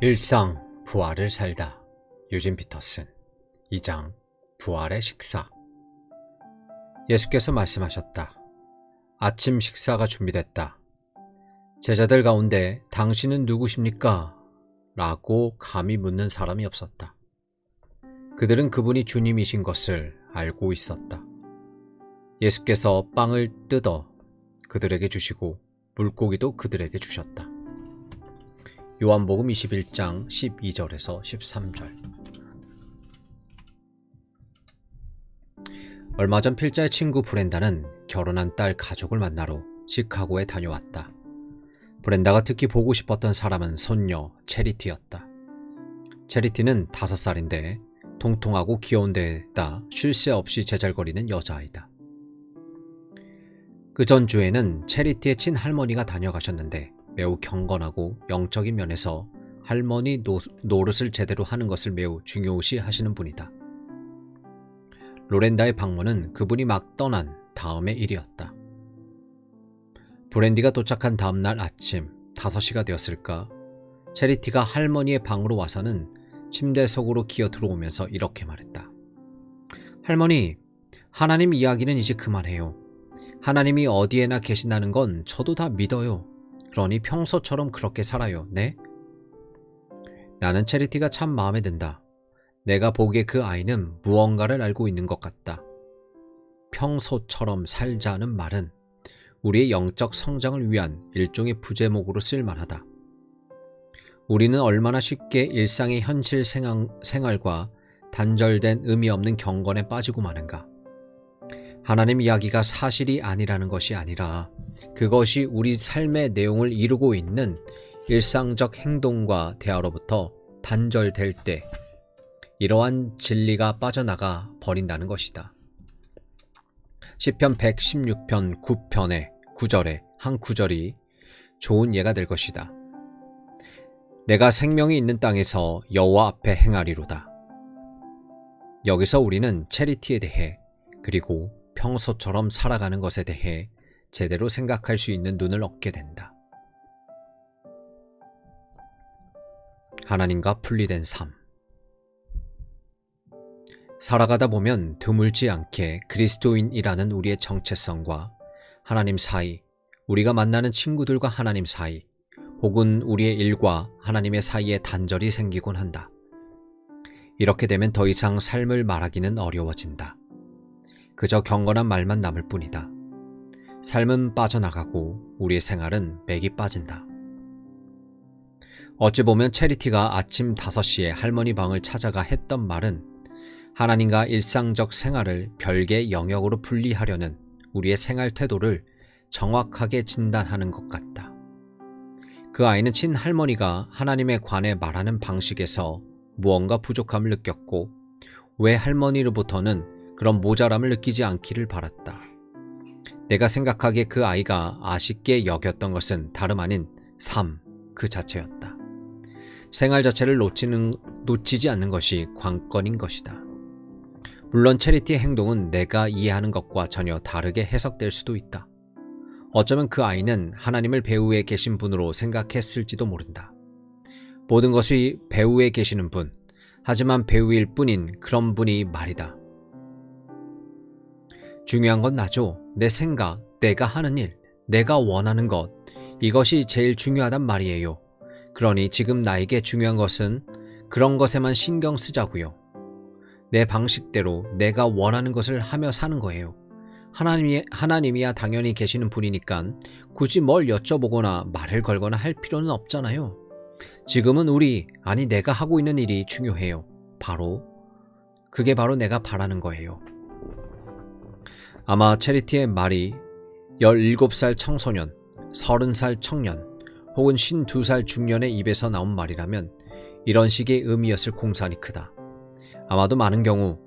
일상 부활을 살다. 유진 피터슨. 2장 부활의 식사. 예수께서 말씀하셨다. 아침 식사가 준비됐다. 제자들 가운데 당신은 누구십니까? 라고 감히 묻는 사람이 없었다. 그들은 그분이 주님이신 것을 알고 있었다. 예수께서 빵을 뜯어 그들에게 주시고 물고기도 그들에게 주셨다. 요한복음 21장 12절에서 13절. 얼마 전 필자의 친구 브렌다는 결혼한 딸 가족을 만나러 시카고에 다녀왔다. 브렌다가 특히 보고 싶었던 사람은 손녀 체리티였다. 체리티는 5살인데 통통하고 귀여운 데에다 쉴 새 없이 제잘거리는 여자아이다. 그 전주에는 체리티의 친할머니가 다녀가셨는데 매우 경건하고 영적인 면에서 할머니 노릇을 제대로 하는 것을 매우 중요시 하시는 분이다. 로렌다의 방문은 그분이 막 떠난 다음의 일이었다. 브랜디가 도착한 다음날 아침 5시가 되었을까, 체리티가 할머니의 방으로 와서는 침대 속으로 기어 들어오면서 이렇게 말했다. 할머니, 하나님 이야기는 이제 그만해요. 하나님이 어디에나 계신다는 건 저도 다 믿어요. 그러니 평소처럼 그렇게 살아요. 네? 나는 체리티가 참 마음에 든다. 내가 보기에 그 아이는 무언가를 알고 있는 것 같다. 평소처럼 살자는 말은 우리의 영적 성장을 위한 일종의 부제목으로 쓸만하다. 우리는 얼마나 쉽게 일상의 현실 생활과 단절된 의미 없는 경건에 빠지고 마는가. 하나님 이야기가 사실이 아니라는 것이 아니라 그것이 우리 삶의 내용을 이루고 있는 일상적 행동과 대화로부터 단절될 때 이러한 진리가 빠져나가 버린다는 것이다. 시편 116편 9편의 9절에 한 구절이 좋은 예가 될 것이다. 내가 생명이 있는 땅에서 여호와 앞에 행하리로다. 여기서 우리는 체리티에 대해 그리고 평소처럼 살아가는 것에 대해 제대로 생각할 수 있는 눈을 얻게 된다. 하나님과 분리된 삶. 살아가다 보면 드물지 않게 그리스도인이라는 우리의 정체성과 하나님 사이, 우리가 만나는 친구들과 하나님 사이, 혹은 우리의 일과 하나님의 사이에 단절이 생기곤 한다. 이렇게 되면 더 이상 삶을 말하기는 어려워진다. 그저 경건한 말만 남을 뿐이다. 삶은 빠져나가고 우리의 생활은 맥이 빠진다. 어찌 보면 체리티가 아침 5시에 할머니 방을 찾아가 했던 말은 하나님과 일상적 생활을 별개의 영역으로 분리하려는 우리의 생활 태도를 정확하게 진단하는 것 같다. 그 아이는 친할머니가 하나님에 관해 말하는 방식에서 무언가 부족함을 느꼈고 왜 할머니로부터는 그런 모자람을 느끼지 않기를 바랐다. 내가 생각하기에 그 아이가 아쉽게 여겼던 것은 다름 아닌 삶 그 자체였다. 생활 자체를 놓치지 않는 것이 관건인 것이다. 물론 체리티의 행동은 내가 이해하는 것과 전혀 다르게 해석될 수도 있다. 어쩌면 그 아이는 하나님을 배후에 계신 분으로 생각했을지도 모른다. 모든 것이 배후에 계시는 분, 하지만 배후일 뿐인 그런 분이 말이다. 중요한 건 나죠. 내 생각, 내가 하는 일, 내가 원하는 것, 이것이 제일 중요하단 말이에요. 그러니 지금 나에게 중요한 것은 그런 것에만 신경 쓰자고요. 내 방식대로 내가 원하는 것을 하며 사는 거예요. 하나님이야 당연히 계시는 분이니까 굳이 뭘 여쭤보거나 말을 걸거나 할 필요는 없잖아요. 지금은 내가 하고 있는 일이 중요해요. 그게 바로 내가 바라는 거예요. 아마 체리티의 말이 17살 청소년, 30살 청년, 혹은 52살 중년의 입에서 나온 말이라면 이런 식의 의미였을 공산이 크다. 아마도 많은 경우,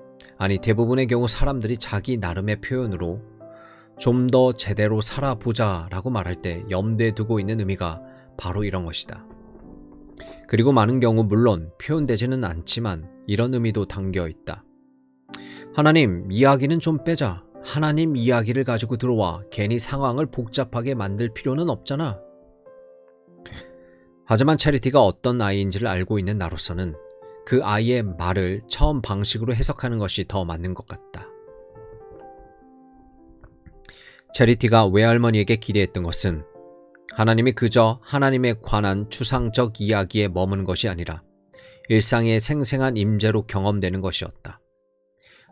대부분의 경우 사람들이 자기 나름의 표현으로 좀 더 제대로 살아보자 라고 말할 때 염두에 두고 있는 의미가 바로 이런 것이다. 그리고 많은 경우 물론 표현되지는 않지만 이런 의미도 담겨 있다. 하나님, 이야기는 좀 빼자. 하나님 이야기를 가지고 들어와 괜히 상황을 복잡하게 만들 필요는 없잖아. 하지만 채리티가 어떤 아이인지를 알고 있는 나로서는 그 아이의 말을 처음 방식으로 해석하는 것이 더 맞는 것 같다. 채리티가 외할머니에게 기대했던 것은 하나님이 그저 하나님에 관한 추상적 이야기에 머무는 것이 아니라 일상의 생생한 임재로 경험되는 것이었다.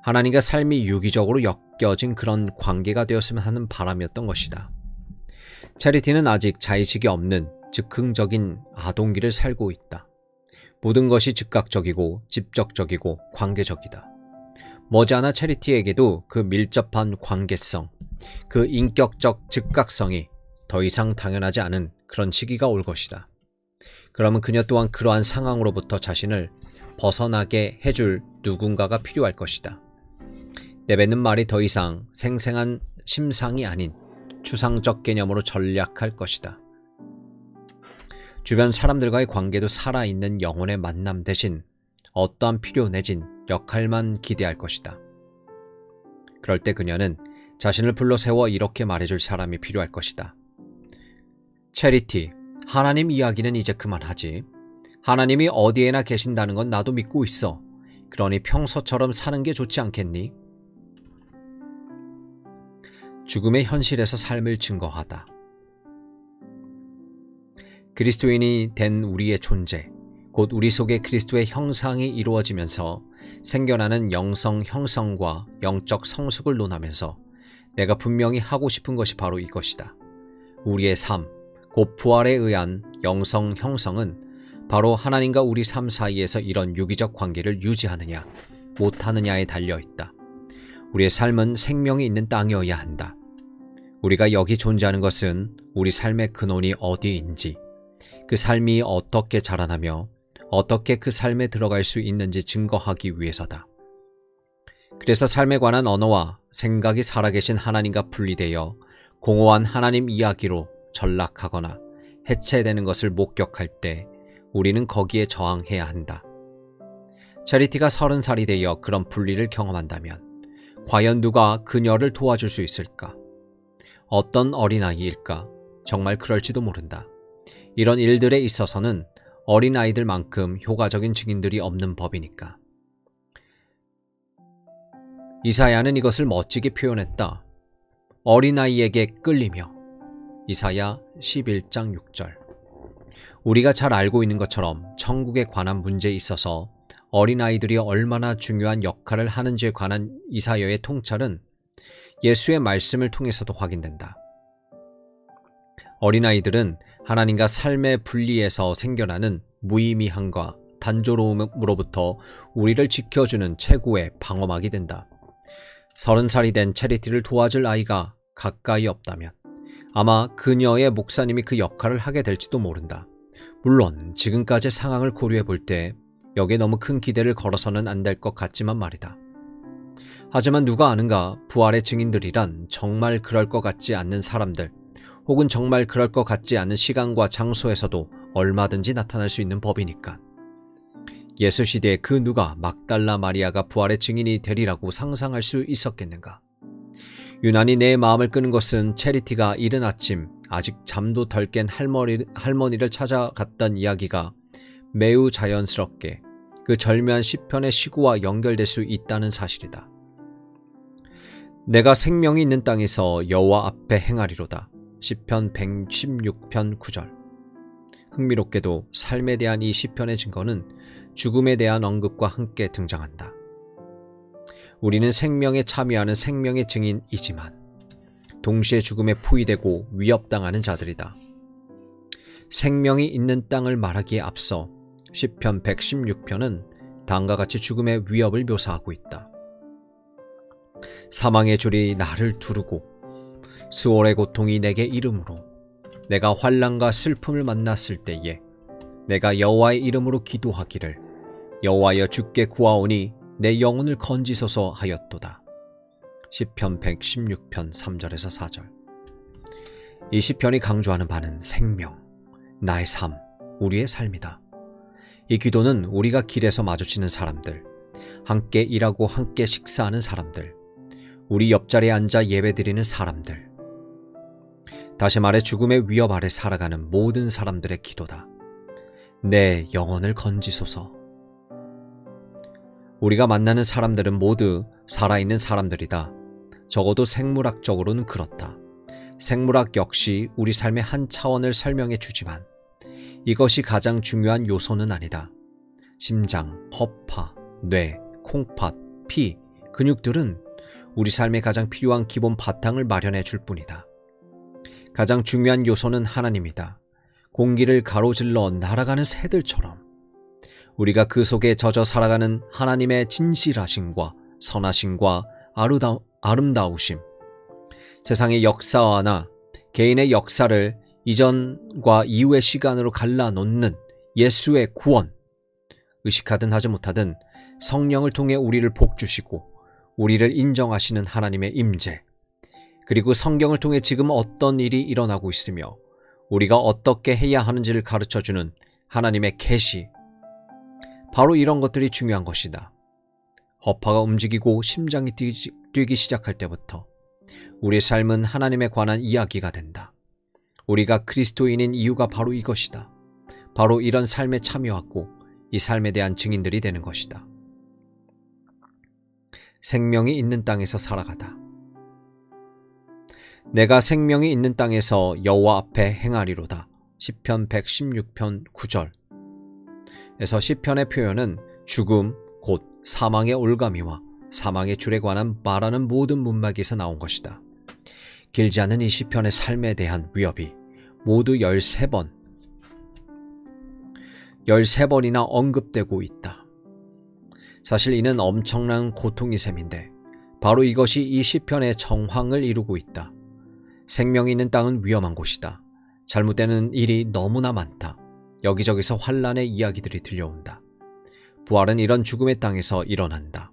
하나님과 삶이 유기적으로 엮여진 그런 관계가 되었으면 하는 바람이었던 것이다. 채리티는 아직 자의식이 없는 즉흥적인 아동기를 살고 있다. 모든 것이 즉각적이고 직접적이고 관계적이다. 머지않아 채리티에게도 그 밀접한 관계성, 그 인격적 즉각성이 더 이상 당연하지 않은 그런 시기가 올 것이다. 그러면 그녀 또한 그러한 상황으로부터 자신을 벗어나게 해줄 누군가가 필요할 것이다. 내뱉는 말이 더 이상 생생한 심상이 아닌 추상적 개념으로 전략할 것이다. 주변 사람들과의 관계도 살아있는 영혼의 만남 대신 어떠한 필요 내진 역할만 기대할 것이다. 그럴 때 그녀는 자신을 불러 세워 이렇게 말해줄 사람이 필요할 것이다. 채리티, 하나님 이야기는 이제 그만하지. 하나님이 어디에나 계신다는 건 나도 믿고 있어. 그러니 평소처럼 사는 게 좋지 않겠니? 죽음의 현실에서 삶을 증거하다. 그리스도인이 된 우리의 존재, 곧 우리 속에 그리스도의 형상이 이루어지면서 생겨나는 영성 형성과 영적 성숙을 논하면서 내가 분명히 하고 싶은 것이 바로 이것이다. 우리의 삶, 곧 부활에 의한 영성 형성은 바로 하나님과 우리 삶 사이에서 이런 유기적 관계를 유지하느냐, 못하느냐에 달려있다. 우리의 삶은 생명이 있는 땅이어야 한다. 우리가 여기 존재하는 것은 우리 삶의 근원이 어디인지, 그 삶이 어떻게 자라나며 어떻게 그 삶에 들어갈 수 있는지 증거하기 위해서다. 그래서 삶에 관한 언어와 생각이 살아계신 하나님과 분리되어 공허한 하나님 이야기로 전락하거나 해체되는 것을 목격할 때 우리는 거기에 저항해야 한다. 채리티가 30살이 되어 그런 분리를 경험한다면 과연 누가 그녀를 도와줄 수 있을까? 어떤 어린아이일까? 정말 그럴지도 모른다. 이런 일들에 있어서는 어린아이들만큼 효과적인 증인들이 없는 법이니까. 이사야는 이것을 멋지게 표현했다. 어린아이에게 끌리며. 이사야 11장 6절. 우리가 잘 알고 있는 것처럼 천국에 관한 문제에 있어서 어린아이들이 얼마나 중요한 역할을 하는지에 관한 이사야의 통찰은 예수의 말씀을 통해서도 확인된다. 어린아이들은 하나님과 삶의 분리에서 생겨나는 무의미함과 단조로움으로부터 우리를 지켜주는 최고의 방어막이 된다. 30살이 된 채리티를 도와줄 아이가 가까이 없다면 아마 그녀의 목사님이 그 역할을 하게 될지도 모른다. 물론 지금까지 상황을 고려해 볼 때 여기에 너무 큰 기대를 걸어서는 안 될 것 같지만 말이다. 하지만 누가 아는가, 부활의 증인들이란 정말 그럴 것 같지 않는 사람들, 혹은 정말 그럴 것 같지 않은 시간과 장소에서도 얼마든지 나타날 수 있는 법이니까. 예수 시대에 그 누가 막달라 마리아가 부활의 증인이 되리라고 상상할 수 있었겠는가. 유난히 내 마음을 끄는 것은 채리티가 이른 아침 아직 잠도 덜 깬 할머니를 찾아갔던 이야기가 매우 자연스럽게 그 절묘한 시편의 시구와 연결될 수 있다는 사실이다. 내가 생명이 있는 땅에서 여호와 앞에 행하리로다. 시편 116편 9절. 흥미롭게도 삶에 대한 이 시편의 증거는 죽음에 대한 언급과 함께 등장한다. 우리는 생명에 참여하는 생명의 증인이지만 동시에 죽음에 포위되고 위협당하는 자들이다. 생명이 있는 땅을 말하기에 앞서 시편 116편은 다음과 같이 죽음의 위협을 묘사하고 있다. 사망의 줄이 나를 두르고 수월의 고통이 내게 이름으로 내가 환난과 슬픔을 만났을 때에 내가 여호와의 이름으로 기도하기를 여호와여 주께 구하오니 내 영혼을 건지소서 하였도다. 시편 116편 3절에서 4절. 이 시편이 강조하는 바는 생명, 나의 삶, 우리의 삶이다. 이 기도는 우리가 길에서 마주치는 사람들, 함께 일하고 함께 식사하는 사람들, 우리 옆자리에 앉아 예배드리는 사람들. 다시 말해 죽음의 위협 아래 살아가는 모든 사람들의 기도다. 내 영혼을 건지소서. 우리가 만나는 사람들은 모두 살아있는 사람들이다. 적어도 생물학적으로는 그렇다. 생물학 역시 우리 삶의 한 차원을 설명해 주지만 이것이 가장 중요한 요소는 아니다. 심장, 허파, 뇌, 콩팥, 피, 근육들은 우리 삶에 가장 필요한 기본 바탕을 마련해 줄 뿐이다. 가장 중요한 요소는 하나님이다. 공기를 가로질러 날아가는 새들처럼 우리가 그 속에 젖어 살아가는 하나님의 진실하심과 선하심과 아름다우심, 세상의 역사와나 개인의 역사를 이전과 이후의 시간으로 갈라놓는 예수의 구원, 의식하든 하지 못하든 성령을 통해 우리를 복주시고 우리를 인정하시는 하나님의 임재, 그리고 성경을 통해 지금 어떤 일이 일어나고 있으며 우리가 어떻게 해야 하는지를 가르쳐주는 하나님의 계시, 바로 이런 것들이 중요한 것이다. 허파가 움직이고 심장이 뛰기 시작할 때부터 우리의 삶은 하나님에 관한 이야기가 된다. 우리가 그리스도인인 이유가 바로 이것이다. 바로 이런 삶에 참여하고 이 삶에 대한 증인들이 되는 것이다. 생명이 있는 땅에서 살아가다. 내가 생명이 있는 땅에서 여호와 앞에 행하리로다. 시편 116편 9절에서 시편의 표현은 죽음, 곧 사망의 올가미와 사망의 줄에 관한 말하는 모든 문맥에서 나온 것이다. 길지 않은 이 시편의 삶에 대한 위협이 모두 13번이나 언급되고 있다. 사실 이는 엄청난 고통이 셈인데 바로 이것이 이 시편의 정황을 이루고 있다. 생명이 있는 땅은 위험한 곳이다. 잘못되는 일이 너무나 많다. 여기저기서 환란의 이야기들이 들려온다. 부활은 이런 죽음의 땅에서 일어난다.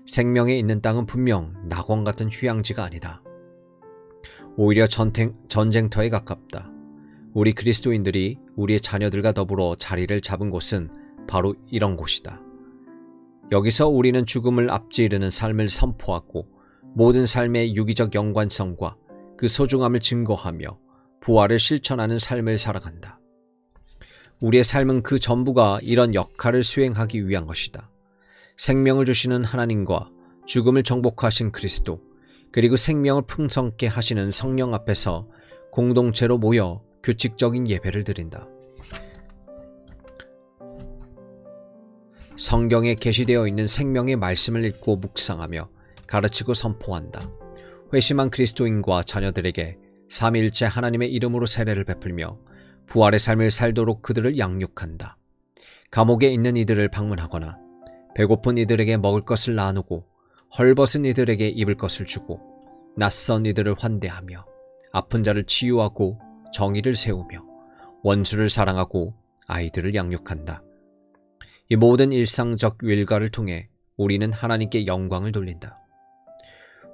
생명에 있는 땅은 분명 낙원 같은 휴양지가 아니다. 오히려 전쟁터에 가깝다. 우리 그리스도인들이 우리의 자녀들과 더불어 자리를 잡은 곳은 바로 이런 곳이다. 여기서 우리는 죽음을 앞지르는 삶을 선포하고 모든 삶의 유기적 연관성과 그 소중함을 증거하며 부활을 실천하는 삶을 살아간다. 우리의 삶은 그 전부가 이런 역할을 수행하기 위한 것이다. 생명을 주시는 하나님과 죽음을 정복하신 그리스도, 그리고 생명을 풍성케 하시는 성령 앞에서 공동체로 모여 규칙적인 예배를 드린다. 성경에 계시되어 있는 생명의 말씀을 읽고 묵상하며 가르치고 선포한다. 회심한 그리스도인과 자녀들에게 삼위일체 하나님의 이름으로 세례를 베풀며 부활의 삶을 살도록 그들을 양육한다. 감옥에 있는 이들을 방문하거나 배고픈 이들에게 먹을 것을 나누고 헐벗은 이들에게 입을 것을 주고 낯선 이들을 환대하며 아픈 자를 치유하고 정의를 세우며 원수를 사랑하고 아이들을 양육한다. 이 모든 일상적 일과를 통해 우리는 하나님께 영광을 돌린다.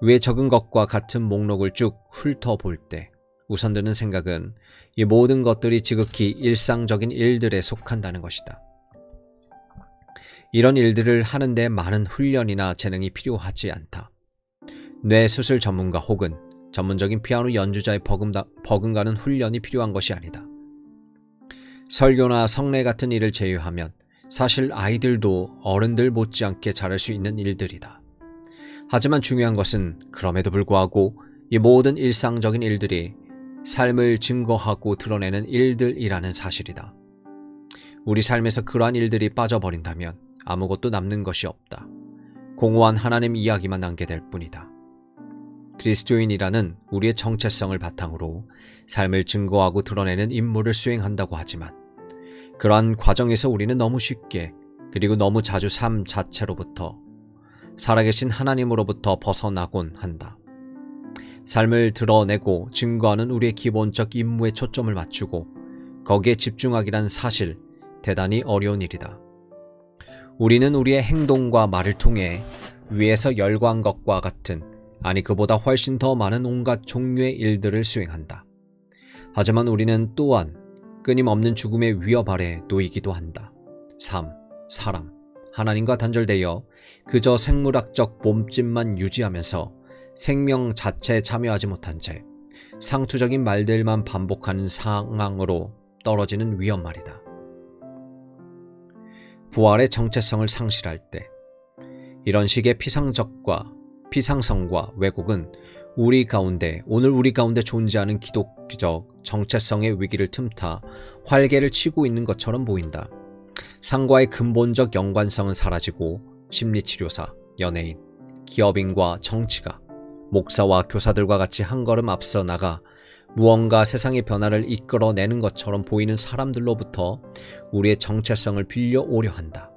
위에 적은 것과 같은 목록을 쭉 훑어볼 때 우선 드는 생각은 이 모든 것들이 지극히 일상적인 일들에 속한다는 것이다. 이런 일들을 하는데 많은 훈련이나 재능이 필요하지 않다. 뇌수술 전문가 혹은 전문적인 피아노 연주자의 버금가는 훈련이 필요한 것이 아니다. 설교나 성례 같은 일을 제외하면 사실 아이들도 어른들 못지않게 잘할 수 있는 일들이다. 하지만 중요한 것은 그럼에도 불구하고 이 모든 일상적인 일들이 삶을 증거하고 드러내는 일들이라는 사실이다. 우리 삶에서 그러한 일들이 빠져버린다면 아무것도 남는 것이 없다. 공허한 하나님 이야기만 남게 될 뿐이다. 그리스도인이라는 우리의 정체성을 바탕으로 삶을 증거하고 드러내는 임무를 수행한다고 하지만 그러한 과정에서 우리는 너무 쉽게 그리고 너무 자주 삶 자체로부터 살아계신 하나님으로부터 벗어나곤 한다. 삶을 드러내고 증거하는 우리의 기본적 임무에 초점을 맞추고 거기에 집중하기란 사실 대단히 어려운 일이다. 우리는 우리의 행동과 말을 통해 위에서 열거한 것과 같은, 아니 그보다 훨씬 더 많은 온갖 종류의 일들을 수행한다. 하지만 우리는 또한 끊임없는 죽음의 위협 아래 놓이기도 한다. 삶, 사람, 하나님과 단절되어 그저 생물학적 몸집만 유지하면서 생명 자체에 참여하지 못한 채 상투적인 말들만 반복하는 상황으로 떨어지는 위험 말이다. 부활의 정체성을 상실할 때 이런 식의 피상성과 왜곡은 오늘 우리 가운데 존재하는 기독적 정체성의 위기를 틈타 활개를 치고 있는 것처럼 보인다. 상과의 근본적 연관성은 사라지고 심리치료사, 연예인, 기업인과 정치가 목사와 교사들과 같이 한 걸음 앞서 나가 무언가 세상의 변화를 이끌어내는 것처럼 보이는 사람들로부터 우리의 정체성을 빌려오려 한다.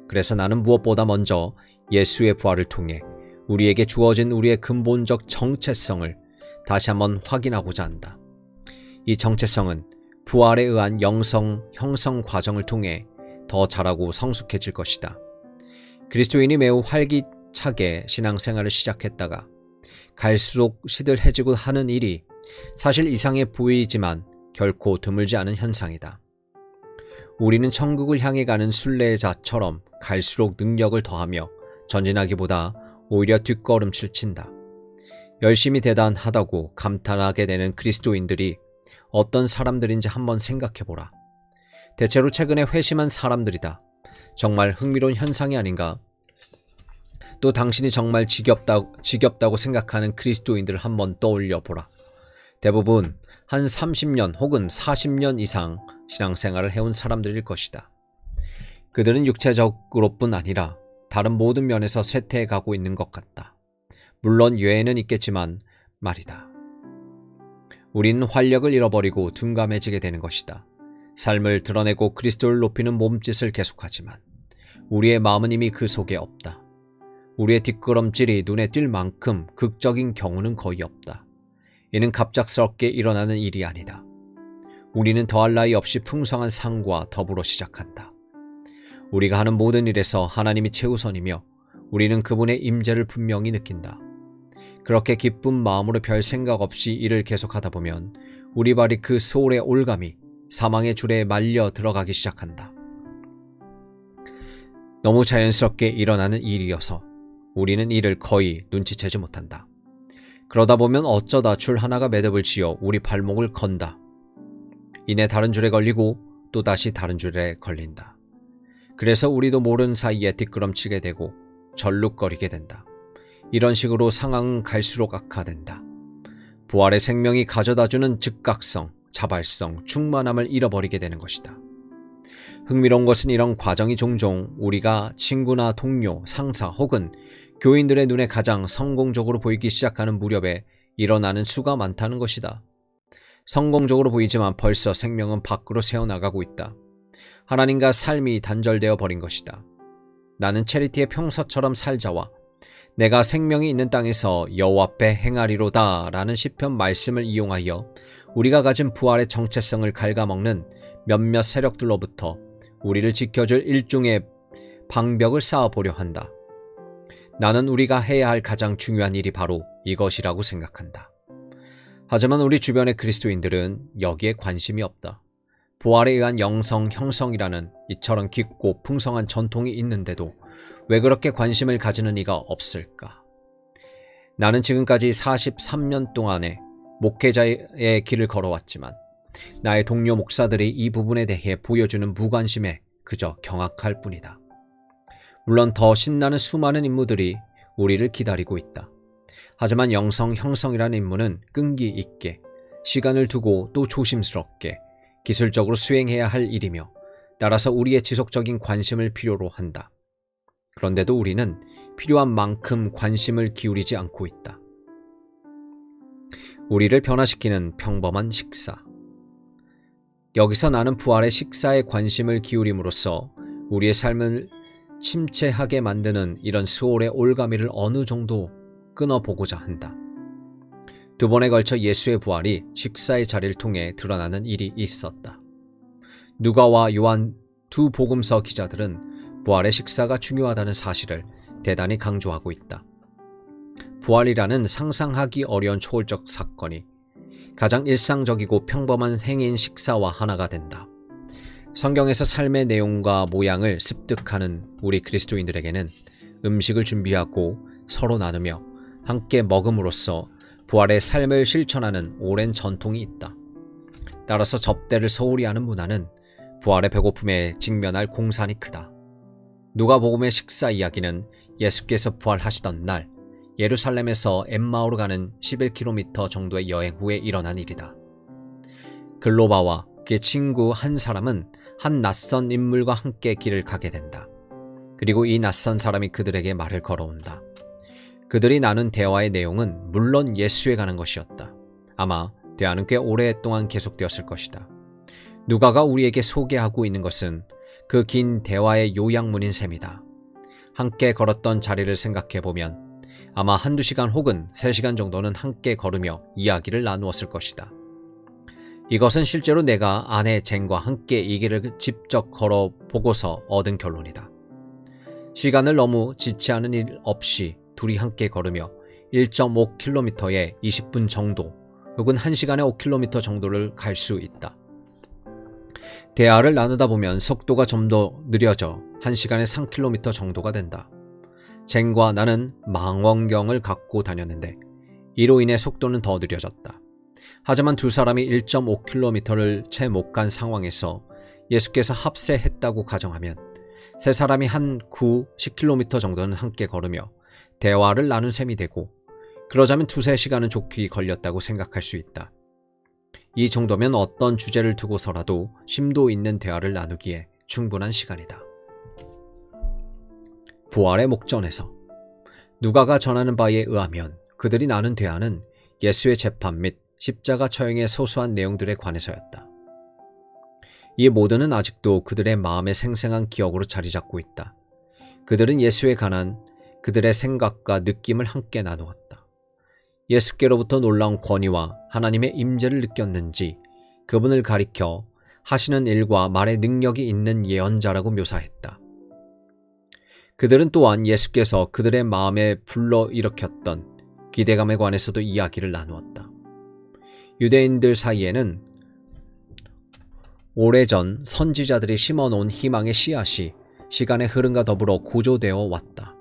그래서 나는 무엇보다 먼저 예수의 부활을 통해 우리에게 주어진 우리의 근본적 정체성을 다시 한번 확인하고자 한다. 이 정체성은 부활에 의한 영성 형성 과정을 통해 더 자라고 성숙해질 것이다. 그리스도인이 매우 활기차게 신앙생활을 시작했다가 갈수록 시들해지고 하는 일이 사실 이상해 보이지만 결코 드물지 않은 현상이다. 우리는 천국을 향해 가는 순례자처럼 갈수록 능력을 더하며 전진하기보다 오히려 뒷걸음질 친다. 열심히 대단하다고 감탄하게 되는 그리스도인들이 어떤 사람들인지 한번 생각해보라. 대체로 최근에 회심한 사람들이다. 정말 흥미로운 현상이 아닌가? 또 당신이 정말 지겹다고 생각하는 그리스도인들을 한번 떠올려보라. 대부분 한 30년 혹은 40년 이상 신앙생활을 해온 사람들일 것이다. 그들은 육체적으로뿐 아니라 다른 모든 면에서 쇠퇴해가고 있는 것 같다. 물론 예외는 있겠지만 말이다. 우리는 활력을 잃어버리고 둔감해지게 되는 것이다. 삶을 드러내고 그리스도를 높이는 몸짓을 계속하지만 우리의 마음은 이미 그 속에 없다. 우리의 뒷걸음질이 눈에 띌 만큼 극적인 경우는 거의 없다. 이는 갑작스럽게 일어나는 일이 아니다. 우리는 더할 나위 없이 풍성한 상과 더불어 시작한다. 우리가 하는 모든 일에서 하나님이 최우선이며 우리는 그분의 임재를 분명히 느낀다. 그렇게 기쁜 마음으로 별 생각 없이 일을 계속하다 보면 우리 발이 그 소울의 올감이 사망의 줄에 말려 들어가기 시작한다. 너무 자연스럽게 일어나는 일이어서 우리는 이를 거의 눈치채지 못한다. 그러다 보면 어쩌다 줄 하나가 매듭을 지어 우리 발목을 건다. 이내 다른 줄에 걸리고 또다시 다른 줄에 걸린다. 그래서 우리도 모르는 사이에 뒷걸음치게 되고 절룩거리게 된다. 이런 식으로 상황은 갈수록 악화된다. 부활의 생명이 가져다주는 즉각성, 자발성, 충만함을 잃어버리게 되는 것이다. 흥미로운 것은 이런 과정이 종종 우리가 친구나 동료, 상사 혹은 교인들의 눈에 가장 성공적으로 보이기 시작하는 무렵에 일어나는 수가 많다는 것이다. 성공적으로 보이지만 벌써 생명은 밖으로 새어나가고 있다. 하나님과 삶이 단절되어 버린 것이다. 나는 체리티의 평소처럼 살자와 내가 생명이 있는 땅에서 여호와 앞에 행하리로다 라는 시편 말씀을 이용하여 우리가 가진 부활의 정체성을 갉아먹는 몇몇 세력들로부터 우리를 지켜줄 일종의 방벽을 쌓아보려 한다. 나는 우리가 해야 할 가장 중요한 일이 바로 이것이라고 생각한다. 하지만 우리 주변의 그리스도인들은 여기에 관심이 없다. 부활에 의한 영성 형성이라는 이처럼 깊고 풍성한 전통이 있는데도 왜 그렇게 관심을 가지는 이가 없을까? 나는 지금까지 43년 동안의 목회자의 길을 걸어왔지만 나의 동료 목사들이 이 부분에 대해 보여주는 무관심에 그저 경악할 뿐이다. 물론 더 신나는 수많은 임무들이 우리를 기다리고 있다. 하지만 영성 형성이라는 임무는 끈기 있게, 시간을 두고 또 조심스럽게 기술적으로 수행해야 할 일이며 따라서 우리의 지속적인 관심을 필요로 한다. 그런데도 우리는 필요한 만큼 관심을 기울이지 않고 있다. 우리를 변화시키는 평범한 식사. 여기서 나는 부활의 식사에 관심을 기울임으로써 우리의 삶을 침체하게 만드는 이런 수월의 올가미를 어느 정도 끊어보고자 한다. 두 번에 걸쳐 예수의 부활이 식사의 자리를 통해 드러나는 일이 있었다. 누가와 요한 두 복음서 기자들은 부활의 식사가 중요하다는 사실을 대단히 강조하고 있다. 부활이라는 상상하기 어려운 초월적 사건이 가장 일상적이고 평범한 행인 식사와 하나가 된다. 성경에서 삶의 내용과 모양을 습득하는 우리 그리스도인들에게는 음식을 준비하고 서로 나누며 함께 먹음으로써 부활의 삶을 실천하는 오랜 전통이 있다. 따라서 접대를 소홀히 하는 문화는 부활의 배고픔에 직면할 공산이 크다. 누가복음의 식사 이야기는 예수께서 부활하시던 날 예루살렘에서 엠마오로 가는 11km 정도의 여행 후에 일어난 일이다. 글로바와 그의 친구 한 사람은 한 낯선 인물과 함께 길을 가게 된다. 그리고 이 낯선 사람이 그들에게 말을 걸어온다. 그들이 나눈 대화의 내용은 물론 예수에 관한 것이었다. 아마 대화는 꽤 오랫동안 계속되었을 것이다. 누가가 우리에게 소개하고 있는 것은 그 긴 대화의 요약문인 셈이다. 함께 걸었던 자리를 생각해보면 아마 한두 시간 혹은 3시간 정도는 함께 걸으며 이야기를 나누었을 것이다. 이것은 실제로 내가 아내 젠과 함께 이 길을 직접 걸어보고서 얻은 결론이다. 시간을 너무 지체하는 일 없이 둘이 함께 걸으며 1.5km에 20분 정도 혹은 1시간에 5km 정도를 갈 수 있다. 대화를 나누다 보면 속도가 좀 더 느려져 1시간에 3km 정도가 된다. 젠과 나는 망원경을 갖고 다녔는데 이로 인해 속도는 더 느려졌다. 하지만 두 사람이 1.5km를 채 못 간 상황에서 예수께서 합세했다고 가정하면 세 사람이 한 10km 정도는 함께 걸으며 대화를 나눈 셈이 되고 그러자면 2-3시간은 좋게 걸렸다고 생각할 수 있다. 이 정도면 어떤 주제를 두고서라도 심도 있는 대화를 나누기에 충분한 시간이다. 부활의 목전에서 누가가 전하는 바에 의하면 그들이 나눈 대화는 예수의 재판 및 십자가 처형의 소소한 내용들에 관해서였다. 이 모두는 아직도 그들의 마음에 생생한 기억으로 자리 잡고 있다. 그들은 예수에 관한 그들의 생각과 느낌을 함께 나누었다. 예수께로부터 놀라운 권위와 하나님의 임재를 느꼈는지 그분을 가리켜 하시는 일과 말의 능력이 있는 예언자라고 묘사했다. 그들은 또한 예수께서 그들의 마음에 불러일으켰던 기대감에 관해서도 이야기를 나누었다. 유대인들 사이에는 오래전 선지자들이 심어놓은 희망의 씨앗이 시간의 흐름과 더불어 고조되어 왔다.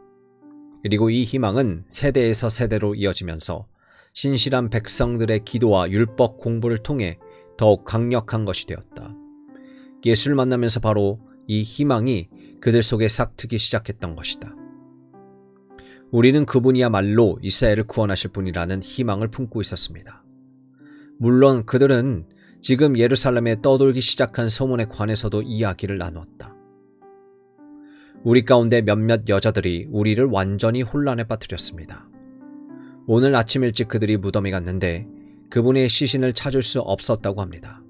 그리고 이 희망은 세대에서 세대로 이어지면서 신실한 백성들의 기도와 율법 공부를 통해 더욱 강력한 것이 되었다. 예수를 만나면서 바로 이 희망이 그들 속에 싹트기 시작했던 것이다. 우리는 그분이야말로 이스라엘을 구원하실 분이라는 희망을 품고 있었습니다. 물론 그들은 지금 예루살렘에 떠돌기 시작한 소문에 관해서도 이야기를 나누었다. 우리 가운데 몇몇 여자들이 우리를 완전히 혼란에 빠뜨렸습니다. 오늘 아침 일찍 그들이 무덤에 갔는데 그분의 시신을 찾을 수 없었다고 합니다.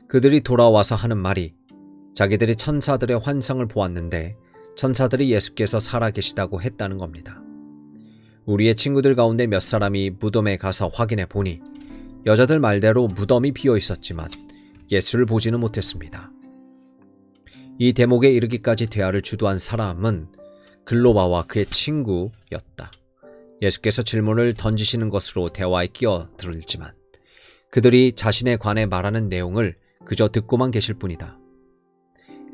그들이 돌아와서 하는 말이 자기들이 천사들의 환상을 보았는데 천사들이 예수께서 살아계시다고 했다는 겁니다. 우리의 친구들 가운데 몇 사람이 무덤에 가서 확인해 보니 여자들 말대로 무덤이 비어 있었지만 예수를 보지는 못했습니다. 이 대목에 이르기까지 대화를 주도한 사람은 글로바와 그의 친구였다. 예수께서 질문을 던지시는 것으로 대화에 끼어들지만 그들이 자신에 관해 말하는 내용을 그저 듣고만 계실 뿐이다.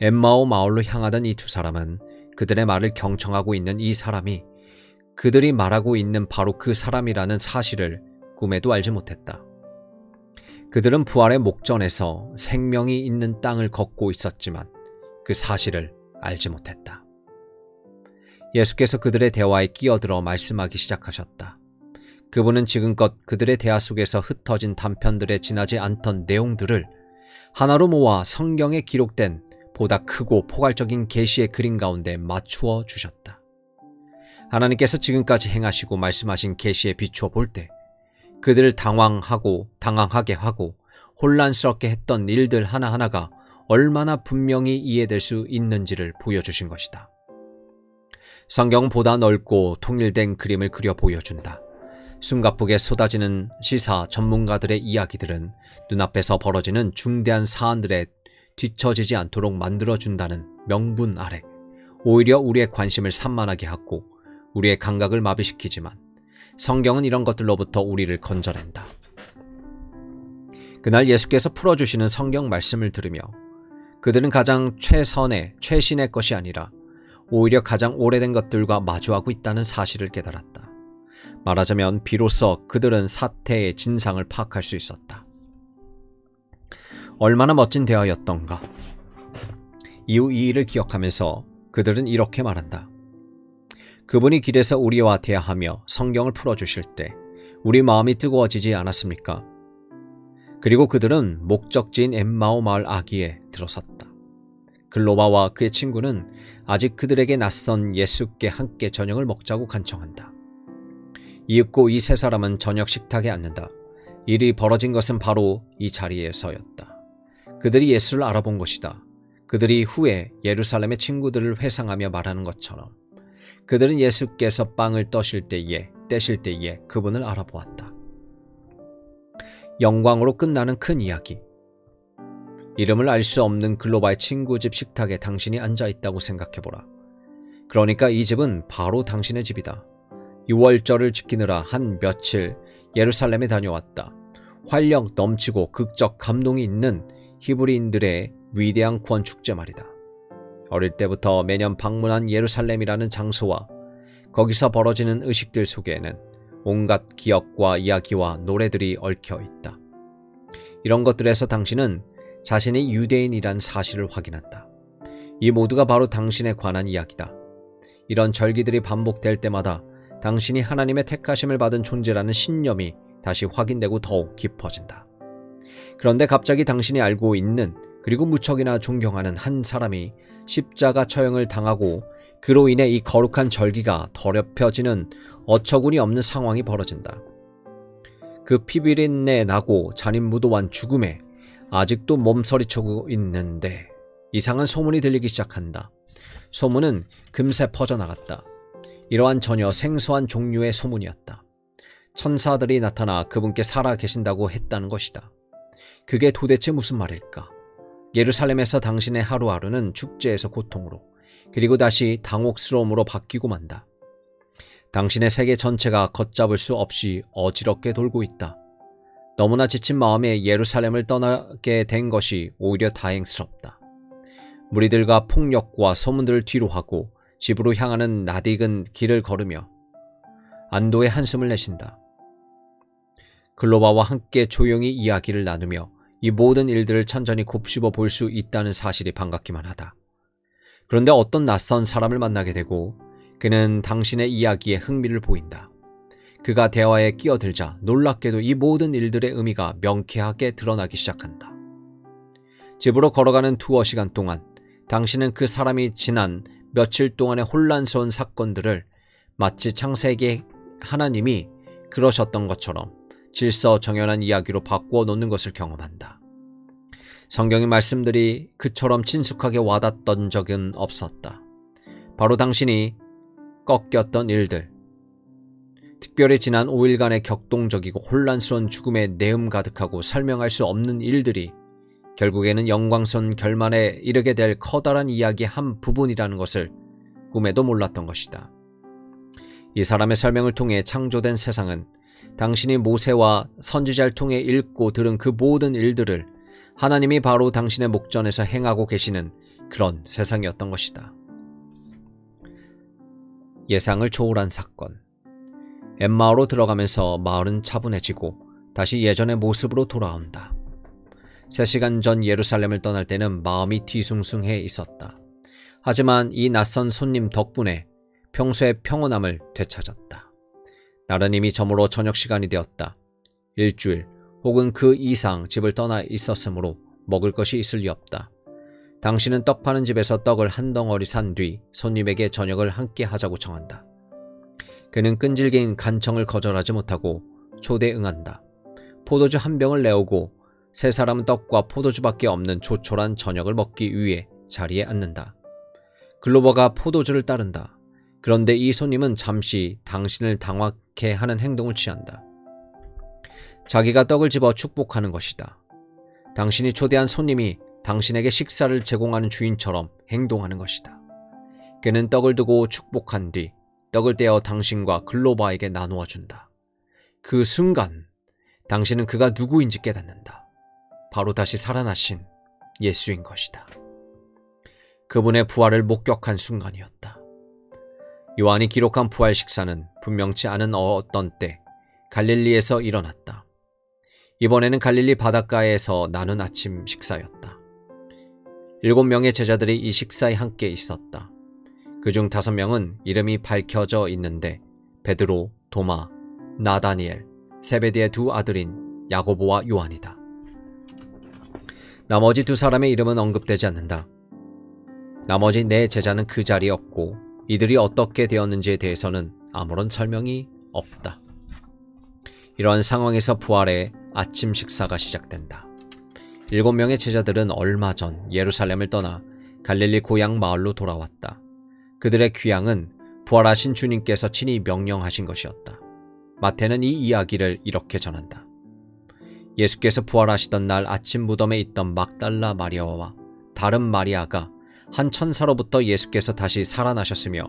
엠마오 마을로 향하던 이 두 사람은 그들의 말을 경청하고 있는 이 사람이 그들이 말하고 있는 바로 그 사람이라는 사실을 꿈에도 알지 못했다. 그들은 부활의 목전에서 생명이 있는 땅을 걷고 있었지만 그 사실을 알지 못했다. 예수께서 그들의 대화에 끼어들어 말씀하기 시작하셨다. 그분은 지금껏 그들의 대화 속에서 흩어진 단편들에 지나지 않던 내용들을 하나로 모아 성경에 기록된 보다 크고 포괄적인 계시의 그림 가운데 맞추어 주셨다. 하나님께서 지금까지 행하시고 말씀하신 계시에 비추어 볼 때 그들을 당황하게 하고 혼란스럽게 했던 일들 하나하나가 얼마나 분명히 이해될 수 있는지를 보여주신 것이다. 성경은 보다 넓고 통일된 그림을 그려 보여준다. 숨가쁘게 쏟아지는 시사 전문가들의 이야기들은 눈앞에서 벌어지는 중대한 사안들에 뒤처지지 않도록 만들어준다는 명분 아래 오히려 우리의 관심을 산만하게 하고 우리의 감각을 마비시키지만 성경은 이런 것들로부터 우리를 건져낸다. 그날 예수께서 풀어주시는 성경 말씀을 들으며 그들은 가장 최신의 것이 아니라 오히려 가장 오래된 것들과 마주하고 있다는 사실을 깨달았다. 말하자면 비로소 그들은 사태의 진상을 파악할 수 있었다. 얼마나 멋진 대화였던가. 이후 이 일을 기억하면서 그들은 이렇게 말한다. 그분이 길에서 우리와 대화하며 성경을 풀어주실 때 우리 마음이 뜨거워지지 않았습니까? 그리고 그들은 목적지인 엠마오 마을 아기에 들어섰다. 글로바와 그의 친구는 아직 그들에게 낯선 예수께 함께 저녁을 먹자고 간청한다. 이윽고 이 세 사람은 저녁 식탁에 앉는다. 일이 벌어진 것은 바로 이 자리에서였다. 그들이 예수를 알아본 것이다. 그들이 후에 예루살렘의 친구들을 회상하며 말하는 것처럼 그들은 예수께서 빵을 떼실 때에 그분을 알아보았다. 영광으로 끝나는 큰 이야기. 이름을 알 수 없는 글로바의 친구 집 식탁에 당신이 앉아있다고 생각해보라. 그러니까 이 집은 바로 당신의 집이다. 6월절을 지키느라 한 며칠 예루살렘에 다녀왔다. 활력 넘치고 극적 감동이 있는 히브리인들의 위대한 구원 축제 말이다. 어릴 때부터 매년 방문한 예루살렘이라는 장소와 거기서 벌어지는 의식들 속에는 온갖 기억과 이야기와 노래들이 얽혀 있다. 이런 것들에서 당신은 자신이 유대인이란 사실을 확인한다. 이 모두가 바로 당신에 관한 이야기다. 이런 절기들이 반복될 때마다 당신이 하나님의 택하심을 받은 존재라는 신념이 다시 확인되고 더욱 깊어진다. 그런데 갑자기 당신이 알고 있는 그리고 무척이나 존경하는 한 사람이 십자가 처형을 당하고 그로 인해 이 거룩한 절기가 더럽혀지는 어처구니 없는 상황이 벌어진다. 그 피비린내 나고 잔인무도한 죽음에 아직도 몸서리치고 있는데 이상한 소문이 들리기 시작한다. 소문은 금세 퍼져나갔다. 이러한 전혀 생소한 종류의 소문이었다. 천사들이 나타나 그분께 살아 계신다고 했다는 것이다. 그게 도대체 무슨 말일까? 예루살렘에서 당신의 하루하루는 축제에서 고통으로 그리고 다시 당혹스러움으로 바뀌고 만다. 당신의 세계 전체가 걷잡을 수 없이 어지럽게 돌고 있다. 너무나 지친 마음에 예루살렘을 떠나게 된 것이 오히려 다행스럽다. 무리들과 폭력과 소문들을 뒤로하고 집으로 향하는 낯익은 길을 걸으며 안도의 한숨을 내쉰다. 글로바와 함께 조용히 이야기를 나누며 이 모든 일들을 천천히 곱씹어 볼 수 있다는 사실이 반갑기만 하다. 그런데 어떤 낯선 사람을 만나게 되고 그는 당신의 이야기에 흥미를 보인다. 그가 대화에 끼어들자 놀랍게도 이 모든 일들의 의미가 명쾌하게 드러나기 시작한다. 집으로 걸어가는 투어 시간 동안 당신은 그 사람이 지난 며칠 동안의 혼란스러운 사건들을 마치 창세기 하나님이 그러셨던 것처럼 질서정연한 이야기로 바꾸어 놓는 것을 경험한다. 성경의 말씀들이 그처럼 친숙하게 와닿던 적은 없었다. 바로 당신이 꺾였던 일들, 특별히 지난 5일간의 격동적이고 혼란스러운 죽음에 내음 가득하고 설명할 수 없는 일들이 결국에는 영광스러운 결말에 이르게 될 커다란 이야기의 한 부분이라는 것을 꿈에도 몰랐던 것이다. 이 사람의 설명을 통해 창조된 세상은 당신이 모세와 선지자를 통해 읽고 들은 그 모든 일들을 하나님이 바로 당신의 목전에서 행하고 계시는 그런 세상이었던 것이다. 예상을 초월한 사건. 엠마오로 들어가면서 마을은 차분해지고 다시 예전의 모습으로 돌아온다. 3시간 전 예루살렘을 떠날 때는 마음이 뒤숭숭해 있었다. 하지만 이 낯선 손님 덕분에 평소의 평온함을 되찾았다. 날은 이미 저물어 저녁 시간이 되었다. 일주일 혹은 그 이상 집을 떠나 있었으므로 먹을 것이 있을 리 없다. 당신은 떡 파는 집에서 떡을 한 덩어리 산 뒤 손님에게 저녁을 함께 하자고 청한다. 그는 끈질긴 간청을 거절하지 못하고 초대에 응한다. 포도주 한 병을 내오고 세 사람은 떡과 포도주밖에 없는 조촐한 저녁을 먹기 위해 자리에 앉는다. 글로버가 포도주를 따른다. 그런데 이 손님은 잠시 당신을 당황케 하는 행동을 취한다. 자기가 떡을 집어 축복하는 것이다. 당신이 초대한 손님이 당신에게 식사를 제공하는 주인처럼 행동하는 것이다. 그는 떡을 두고 축복한 뒤 떡을 떼어 당신과 글로바에게 나누어 준다. 그 순간 당신은 그가 누구인지 깨닫는다. 바로 다시 살아나신 예수인 것이다. 그분의 부활을 목격한 순간이었다. 요한이 기록한 부활 식사는 분명치 않은 어떤 때 갈릴리에서 일어났다. 이번에는 갈릴리 바닷가에서 나눈 아침 식사였다. 7명의 제자들이 이 식사에 함께 있었다. 그중 5명은 이름이 밝혀져 있는데 베드로, 도마, 나다니엘, 세베대의 2 아들인 야고보와 요한이다. 나머지 2사람의 이름은 언급되지 않는다. 나머지 4 제자는 그 자리에 없고 이들이 어떻게 되었는지에 대해서는 아무런 설명이 없다. 이러한 상황에서 부활의 아침 식사가 시작된다. 7명의 제자들은 얼마 전 예루살렘을 떠나 갈릴리 고향 마을로 돌아왔다. 그들의 귀향은 부활하신 주님께서 친히 명령하신 것이었다. 마태는 이 이야기를 이렇게 전한다. 예수께서 부활하시던 날 아침 무덤에 있던 막달라 마리아와 다른 마리아가 한 천사로부터 예수께서 다시 살아나셨으며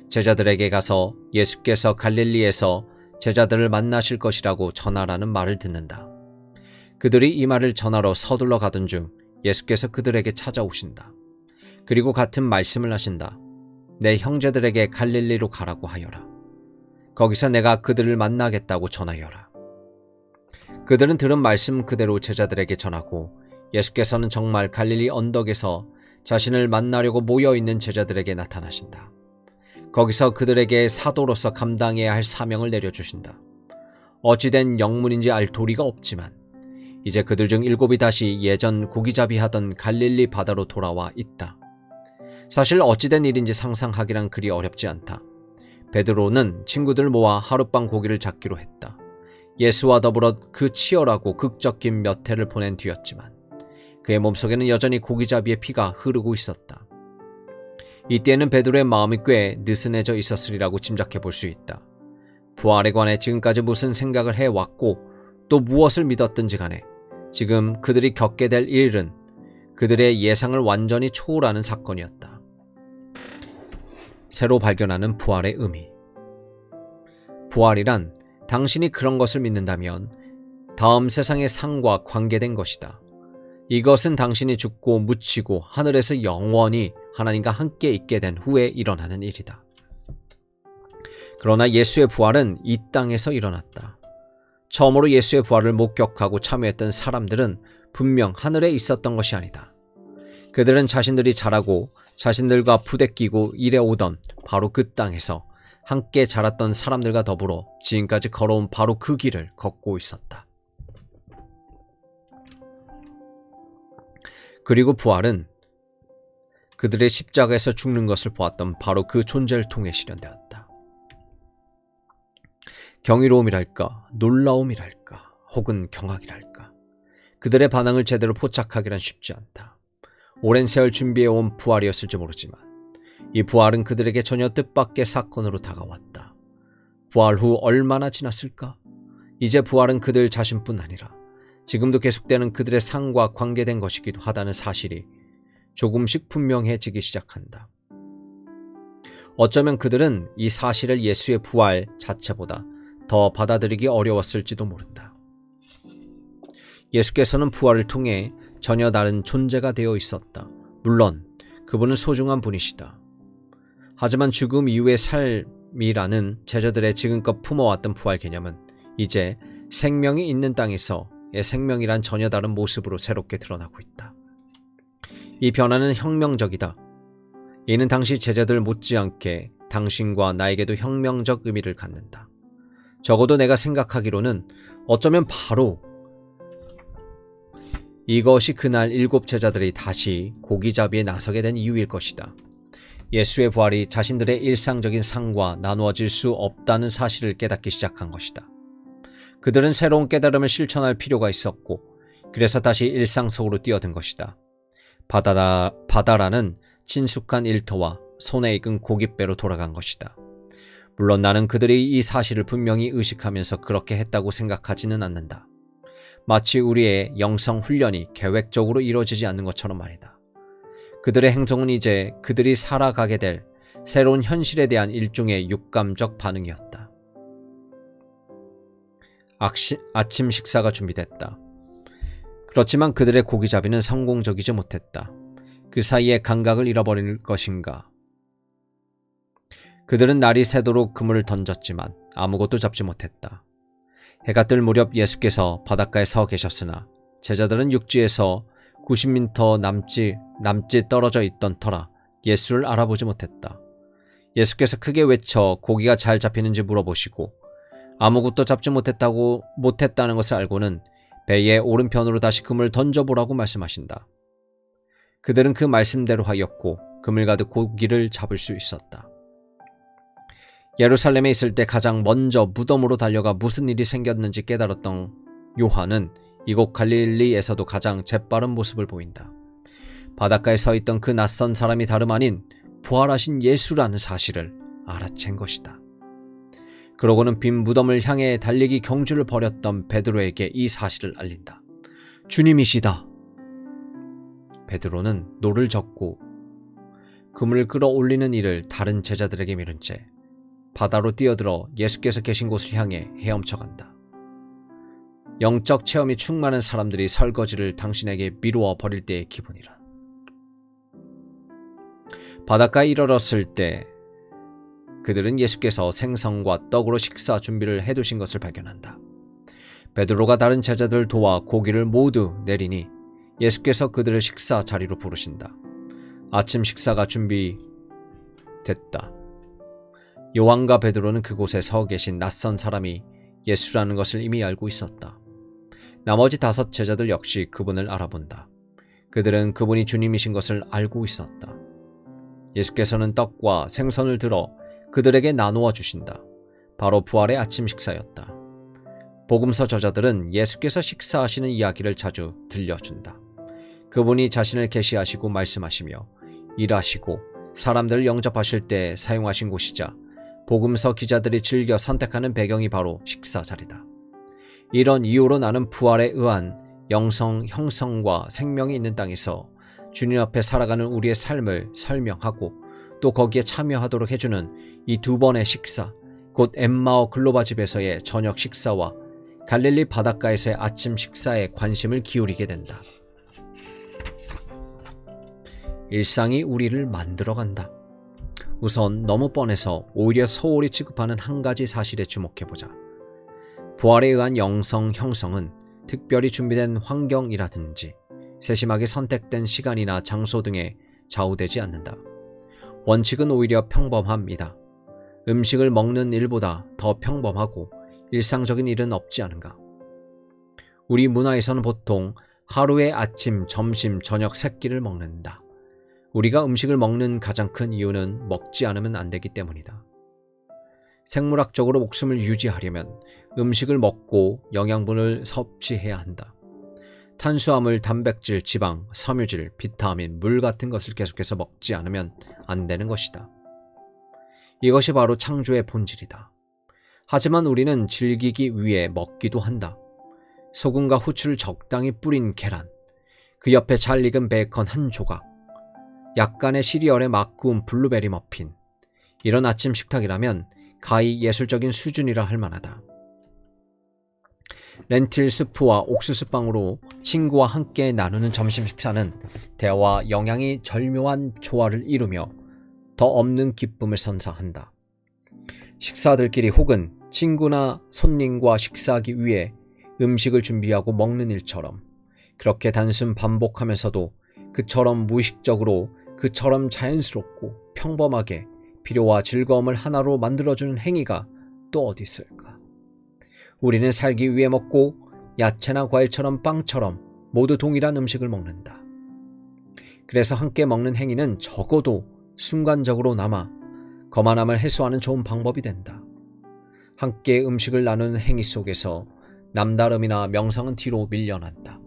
제자들에게 가서 예수께서 갈릴리에서 제자들을 만나실 것이라고 전하라는 말을 듣는다. 그들이 이 말을 전하러 서둘러 가던 중 예수께서 그들에게 찾아오신다. 그리고 같은 말씀을 하신다. 내 형제들에게 갈릴리로 가라고 하여라. 거기서 내가 그들을 만나겠다고 전하여라. 그들은 들은 말씀 그대로 제자들에게 전하고 예수께서는 정말 갈릴리 언덕에서 자신을 만나려고 모여있는 제자들에게 나타나신다. 거기서 그들에게 사도로서 감당해야 할 사명을 내려주신다. 어찌된 영문인지 알 도리가 없지만 이제 그들 중 7이 다시 예전 고기잡이 하던 갈릴리 바다로 돌아와 있다. 사실 어찌된 일인지 상상하기란 그리 어렵지 않다. 베드로는 친구들 모아 하룻밤 고기를 잡기로 했다. 예수와 더불어 그 치열하고 극적인 몇 해를 보낸 뒤였지만 그의 몸속에는 여전히 고기잡이의 피가 흐르고 있었다. 이때에는 베드로의 마음이 꽤 느슨해져 있었으리라고 짐작해 볼 수 있다. 부활에 관해 지금까지 무슨 생각을 해왔고 또 무엇을 믿었든지 간에 지금 그들이 겪게 될 일은 그들의 예상을 완전히 초월하는 사건이었다. 새로 발견하는 부활의 의미. 부활이란 당신이 그런 것을 믿는다면 다음 세상의 상과 관계된 것이다. 이것은 당신이 죽고 묻히고 하늘에서 영원히 하나님과 함께 있게 된 후에 일어나는 일이다. 그러나 예수의 부활은 이 땅에서 일어났다. 처음으로 예수의 부활을 목격하고 참여했던 사람들은 분명 하늘에 있었던 것이 아니다. 그들은 자신들이 자라고 자신들과 부대끼고 일해오던 바로 그 땅에서 함께 자랐던 사람들과 더불어 지금까지 걸어온 바로 그 길을 걷고 있었다. 그리고 부활은 그들의 십자가에서 죽는 것을 보았던 바로 그 존재를 통해 실현되었다. 경이로움이랄까, 놀라움이랄까, 혹은 경악이랄까. 그들의 반응을 제대로 포착하기란 쉽지 않다. 오랜 세월 준비해온 부활이었을지 모르지만 이 부활은 그들에게 전혀 뜻밖의 사건으로 다가왔다. 부활 후 얼마나 지났을까? 이제 부활은 그들 자신뿐 아니라 지금도 계속되는 그들의 상과 관계된 것이기도 하다는 사실이 조금씩 분명해지기 시작한다. 어쩌면 그들은 이 사실을 예수의 부활 자체보다 더 받아들이기 어려웠을지도 모른다. 예수께서는 부활을 통해 전혀 다른 존재가 되어 있었다. 물론 그분은 소중한 분이시다. 하지만 죽음 이후의 삶이라는 제자들의 지금껏 품어왔던 부활 개념은 이제 생명이 있는 땅에서의 생명이란 전혀 다른 모습으로 새롭게 드러나고 있다. 이 변화는 혁명적이다. 이는 당시 제자들 못지않게 당신과 나에게도 혁명적 의미를 갖는다. 적어도 내가 생각하기로는 어쩌면 바로 이것이 그날 7 제자들이 다시 고기잡이에 나서게 된 이유일 것이다. 예수의 부활이 자신들의 일상적인 상과 나누어질 수 없다는 사실을 깨닫기 시작한 것이다. 그들은 새로운 깨달음을 실천할 필요가 있었고 그래서 다시 일상 속으로 뛰어든 것이다. 바다라는 친숙한 일터와 손에 익은 고깃배로 돌아간 것이다. 물론 나는 그들이 이 사실을 분명히 의식하면서 그렇게 했다고 생각하지는 않는다. 마치 우리의 영성 훈련이 계획적으로 이루어지지 않는 것처럼 말이다. 그들의 행동은 이제 그들이 살아가게 될 새로운 현실에 대한 일종의 육감적 반응이었다. 아침 식사가 준비됐다. 그렇지만 그들의 고기잡이는 성공적이지 못했다. 그 사이에 감각을 잃어버릴 것인가? 그들은 날이 새도록 그물을 던졌지만 아무것도 잡지 못했다. 해가 뜰 무렵 예수께서 바닷가에 서 계셨으나 제자들은 육지에서 90m 남짓 떨어져 있던 터라 예수를 알아보지 못했다. 예수께서 크게 외쳐 고기가 잘 잡히는지 물어보시고 아무것도 잡지 못했다는 것을 알고는 배의 오른편으로 다시 그물을 던져보라고 말씀하신다. 그들은 그 말씀대로 하였고 그물 가득 고기를 잡을 수 있었다. 예루살렘에 있을 때 가장 먼저 무덤으로 달려가 무슨 일이 생겼는지 깨달았던 요한은 이곳 갈릴리에서도 가장 재빠른 모습을 보인다. 바닷가에 서 있던 그 낯선 사람이 다름 아닌 부활하신 예수라는 사실을 알아챈 것이다. 그러고는 빈 무덤을 향해 달리기 경주를 벌였던 베드로에게 이 사실을 알린다. 주님이시다. 베드로는 노를 젓고 그물을 끌어올리는 일을 다른 제자들에게 미룬 채 바다로 뛰어들어 예수께서 계신 곳을 향해 헤엄쳐간다. 영적 체험이 충만한 사람들이 설거지를 당신에게 미루어 버릴 때의 기분이라. 바닷가에 이르렀을 때 그들은 예수께서 생선과 떡으로 식사 준비를 해두신 것을 발견한다. 베드로가 다른 제자들을 도와 고기를 모두 내리니 예수께서 그들을 식사 자리로 부르신다. 아침 식사가 준비됐다. 요한과 베드로는 그곳에 서 계신 낯선 사람이 예수라는 것을 이미 알고 있었다. 나머지 5 제자들 역시 그분을 알아본다. 그들은 그분이 주님이신 것을 알고 있었다. 예수께서는 떡과 생선을 들어 그들에게 나누어 주신다. 바로 부활의 아침 식사였다. 복음서 저자들은 예수께서 식사하시는 이야기를 자주 들려준다. 그분이 자신을 계시하시고 말씀하시며 일하시고 사람들을 영접하실 때 사용하신 곳이자 복음서 기자들이 즐겨 선택하는 배경이 바로 식사 자리다. 이런 이유로 나는 부활에 의한 영성, 형성과 생명이 있는 땅에서 주님 앞에 살아가는 우리의 삶을 설명하고 또 거기에 참여하도록 해주는 이 2번의 식사, 곧 엠마오 글로바 집에서의 저녁 식사와 갈릴리 바닷가에서의 아침 식사에 관심을 기울이게 된다. 일상이 우리를 만들어간다. 우선 너무 뻔해서 오히려 소홀히 취급하는 한 가지 사실에 주목해보자. 부활에 의한 영성 형성은 특별히 준비된 환경이라든지 세심하게 선택된 시간이나 장소 등에 좌우되지 않는다. 원칙은 오히려 평범함이다. 음식을 먹는 일보다 더 평범하고 일상적인 일은 없지 않은가. 우리 문화에서는 보통 하루에 아침, 점심, 저녁 3끼를 먹는다. 우리가 음식을 먹는 가장 큰 이유는 먹지 않으면 안 되기 때문이다. 생물학적으로 목숨을 유지하려면 음식을 먹고 영양분을 섭취해야 한다. 탄수화물, 단백질, 지방, 섬유질, 비타민, 물 같은 것을 계속해서 먹지 않으면 안 되는 것이다. 이것이 바로 창조의 본질이다. 하지만 우리는 즐기기 위해 먹기도 한다. 소금과 후추를 적당히 뿌린 계란, 그 옆에 잘 익은 베이컨 한 조각, 약간의 시리얼에 막 구운 블루베리 머핀. 이런 아침 식탁이라면 가히 예술적인 수준이라 할 만하다. 렌틸 스프와 옥수수빵으로 친구와 함께 나누는 점심 식사는 대화와 영양이 절묘한 조화를 이루며 더 없는 기쁨을 선사한다. 식사들끼리 혹은 친구나 손님과 식사하기 위해 음식을 준비하고 먹는 일처럼 그렇게 단순 반복하면서도 그처럼 무의식적으로 그처럼 자연스럽고 평범하게 필요와 즐거움을 하나로 만들어주는 행위가 또 어디 있을까? 우리는 살기 위해 먹고 야채나 과일처럼 빵처럼 모두 동일한 음식을 먹는다. 그래서 함께 먹는 행위는 적어도 순간적으로 남아 거만함을 해소하는 좋은 방법이 된다. 함께 음식을 나누는 행위 속에서 남다름이나 명성은 뒤로 밀려난다.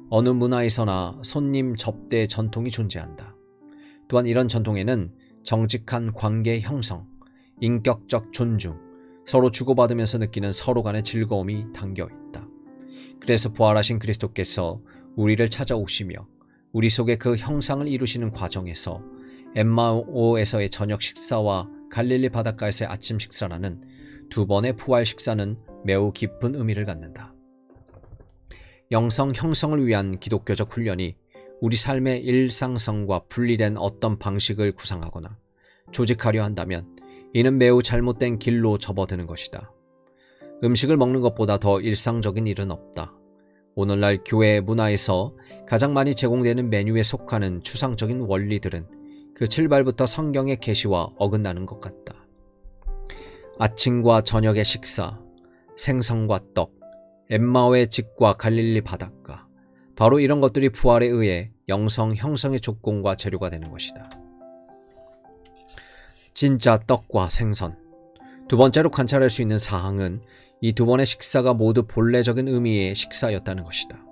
어느 문화에서나 손님 접대 전통이 존재한다. 또한 이런 전통에는 정직한 관계 형성, 인격적 존중, 서로 주고받으면서 느끼는 서로 간의 즐거움이 담겨 있다. 그래서 부활하신 그리스도께서 우리를 찾아오시며 우리 속에 그 형상을 이루시는 과정에서 엠마오에서의 저녁 식사와 갈릴리 바닷가에서의 아침 식사라는 2번의 부활 식사는 매우 깊은 의미를 갖는다. 영성 형성을 위한 기독교적 훈련이 우리 삶의 일상성과 분리된 어떤 방식을 구상하거나 조직하려 한다면 이는 매우 잘못된 길로 접어드는 것이다. 음식을 먹는 것보다 더 일상적인 일은 없다. 오늘날 교회 문화에서 가장 많이 제공되는 메뉴에 속하는 추상적인 원리들은 그 출발부터 성경의 계시와 어긋나는 것 같다. 아침과 저녁의 식사, 생선과 떡, 엠마오의 집과 갈릴리 바닷가, 바로 이런 것들이 부활에 의해 영성 형성의 조건과 재료가 되는 것이다. 진짜 떡과 생선. 두 번째로 관찰할 수 있는 사항은 이 두 번의 식사가 모두 본래적인 의미의 식사였다는 것이다.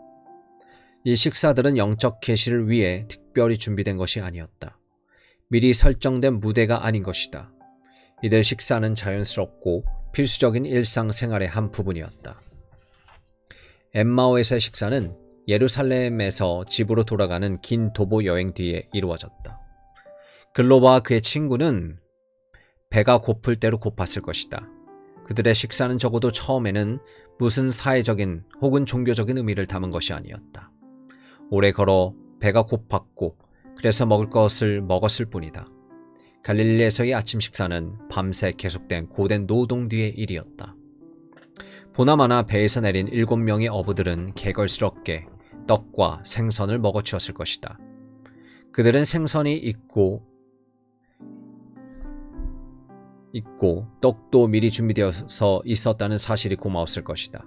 이 식사들은 영적 계시를 위해 특별히 준비된 것이 아니었다. 미리 설정된 무대가 아닌 것이다. 이들 식사는 자연스럽고 필수적인 일상생활의 한 부분이었다. 엠마오에서의 식사는 예루살렘에서 집으로 돌아가는 긴 도보 여행 뒤에 이루어졌다. 글로바와 그의 친구는 배가 고플 대로 고팠을 것이다. 그들의 식사는 적어도 처음에는 무슨 사회적인 혹은 종교적인 의미를 담은 것이 아니었다. 오래 걸어 배가 고팠고 그래서 먹을 것을 먹었을 뿐이다. 갈릴리에서의 아침 식사는 밤새 계속된 고된 노동 뒤의 일이었다. 보나마나 배에서 내린 7명의 어부들은 개걸스럽게 떡과 생선을 먹어치웠을 것이다. 그들은 생선이 있고 떡도 미리 준비되어서 있었다는 사실이 고마웠을 것이다.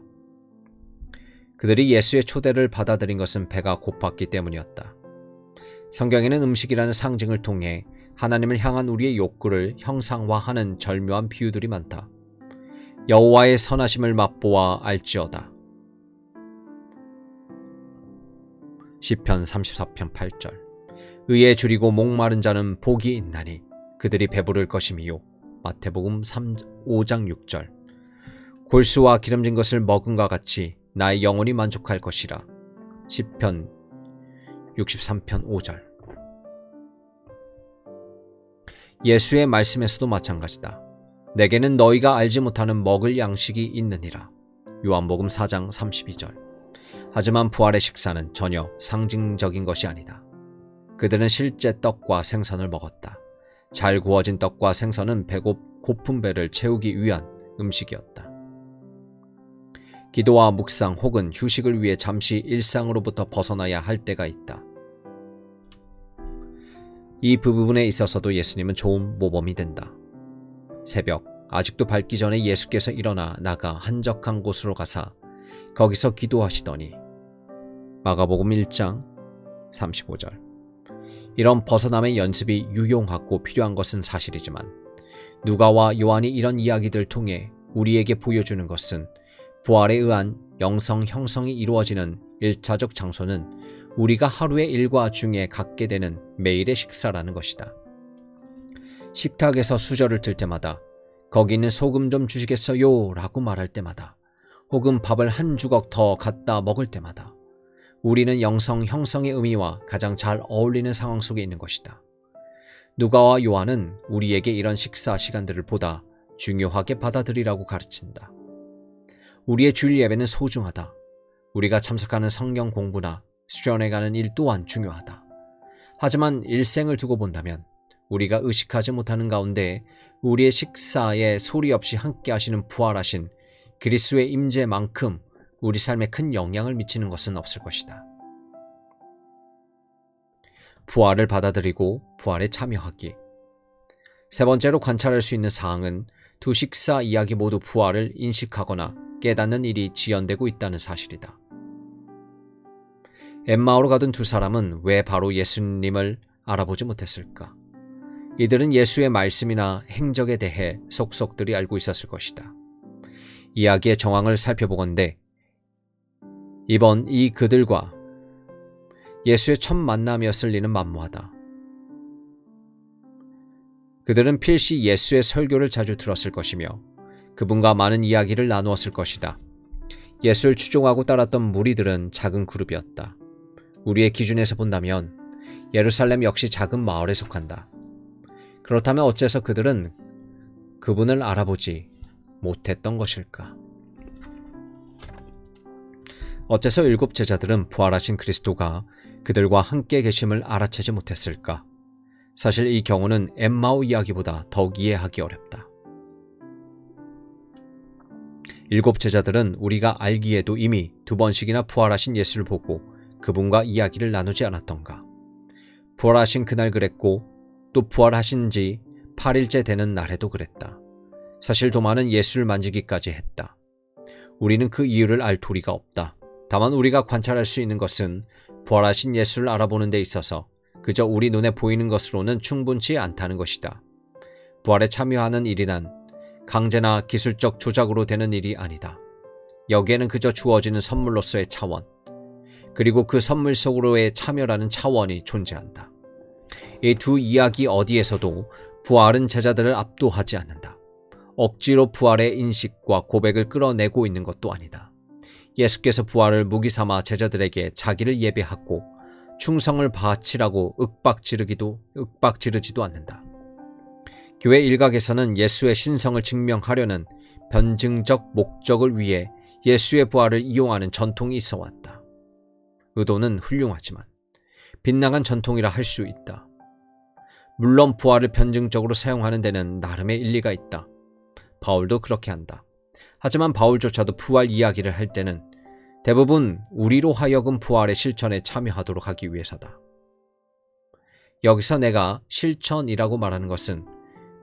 그들이 예수의 초대를 받아들인 것은 배가 고팠기 때문이었다. 성경에는 음식이라는 상징을 통해 하나님을 향한 우리의 욕구를 형상화하는 절묘한 비유들이 많다. 여호와의 선하심을 맛보아 알지어다. 시편 34편 8절. 의에 줄이고 목마른 자는 복이 있나니 그들이 배부를 것임이요. 마태복음 5장 6절. 골수와 기름진 것을 먹음과 같이 나의 영혼이 만족할 것이라. 시편 63편 5절. 예수의 말씀에서도 마찬가지다. 내게는 너희가 알지 못하는 먹을 양식이 있느니라. 요한복음 4장 32절. 하지만 부활의 식사는 전혀 상징적인 것이 아니다. 그들은 실제 떡과 생선을 먹었다. 잘 구워진 떡과 생선은 고픈 배를 채우기 위한 음식이었다. 기도와 묵상 혹은 휴식을 위해 잠시 일상으로부터 벗어나야 할 때가 있다. 이 부분에 있어서도 예수님은 좋은 모범이 된다. 새벽, 아직도 밝기 전에 예수께서 일어나 나가 한적한 곳으로 가사 거기서 기도하시더니. 마가복음 1장 35절. 이런 벗어남의 연습이 유용하고 필요한 것은 사실이지만 누가와 요한이 이런 이야기들을 통해 우리에게 보여주는 것은 부활에 의한 영성 형성이 이루어지는 1차적 장소는 우리가 하루의 일과 중에 갖게 되는 매일의 식사라는 것이다. 식탁에서 수저를 들 때마다 거기 있는 소금 좀 주시겠어요? 라고 말할 때마다 혹은 밥을 한 주걱 더 갖다 먹을 때마다 우리는 영성 형성의 의미와 가장 잘 어울리는 상황 속에 있는 것이다. 누가와 요한은 우리에게 이런 식사 시간들을 보다 중요하게 받아들이라고 가르친다. 우리의 주일 예배는 소중하다. 우리가 참석하는 성경 공부나 수련회 가는 일 또한 중요하다. 하지만 일생을 두고 본다면 우리가 의식하지 못하는 가운데 우리의 식사에 소리 없이 함께 하시는 부활하신 그리스도의 임재만큼 우리 삶에 큰 영향을 미치는 것은 없을 것이다. 부활을 받아들이고 부활에 참여하기. 세 번째로 관찰할 수 있는 사항은 두 식사 이야기 모두 부활을 인식하거나 깨닫는 일이 지연되고 있다는 사실이다. 엠마오로 가던 두 사람은 왜 바로 예수님을 알아보지 못했을까? 이들은 예수의 말씀이나 행적에 대해 속속들이 알고 있었을 것이다. 이야기의 정황을 살펴보건대 이번 이 그들과 예수의 첫 만남이었을 리는 만무하다. 그들은 필시 예수의 설교를 자주 들었을 것이며 그분과 많은 이야기를 나누었을 것이다. 예수를 추종하고 따랐던 무리들은 작은 그룹이었다. 우리의 기준에서 본다면 예루살렘 역시 작은 마을에 속한다. 그렇다면 어째서 그들은 그분을 알아보지 못했던 것일까? 어째서 7 제자들은 부활하신 그리스도가 그들과 함께 계심을 알아채지 못했을까? 사실 이 경우는 엠마오 이야기보다 더욱 이해하기 어렵다. 7 제자들은 우리가 알기에도 이미 2번씩이나 부활하신 예수를 보고 그분과 이야기를 나누지 않았던가. 부활하신 그날 그랬고 또 부활하신 지 8일째 되는 날에도 그랬다. 사실 도마는 예수를 만지기까지 했다. 우리는 그 이유를 알 도리가 없다. 다만 우리가 관찰할 수 있는 것은 부활하신 예수를 알아보는 데 있어서 그저 우리 눈에 보이는 것으로는 충분치 않다는 것이다. 부활에 참여하는 일이란 강제나 기술적 조작으로 되는 일이 아니다. 여기에는 그저 주어지는 선물로서의 차원, 그리고 그 선물 속으로의 참여라는 차원이 존재한다. 이 두 이야기 어디에서도 부활은 제자들을 압도하지 않는다. 억지로 부활의 인식과 고백을 끌어내고 있는 것도 아니다. 예수께서 부활을 무기 삼아 제자들에게 자기를 예배하고 충성을 바치라고 윽박지르지도 않는다. 교회 일각에서는 예수의 신성을 증명하려는 변증적 목적을 위해 예수의 부활을 이용하는 전통이 있어 왔다. 의도는 훌륭하지만 빗나간 전통이라 할 수 있다. 물론 부활을 변증적으로 사용하는 데는 나름의 일리가 있다. 바울도 그렇게 한다. 하지만 바울조차도 부활 이야기를 할 때는 대부분 우리로 하여금 부활의 실천에 참여하도록 하기 위해서다. 여기서 내가 실천이라고 말하는 것은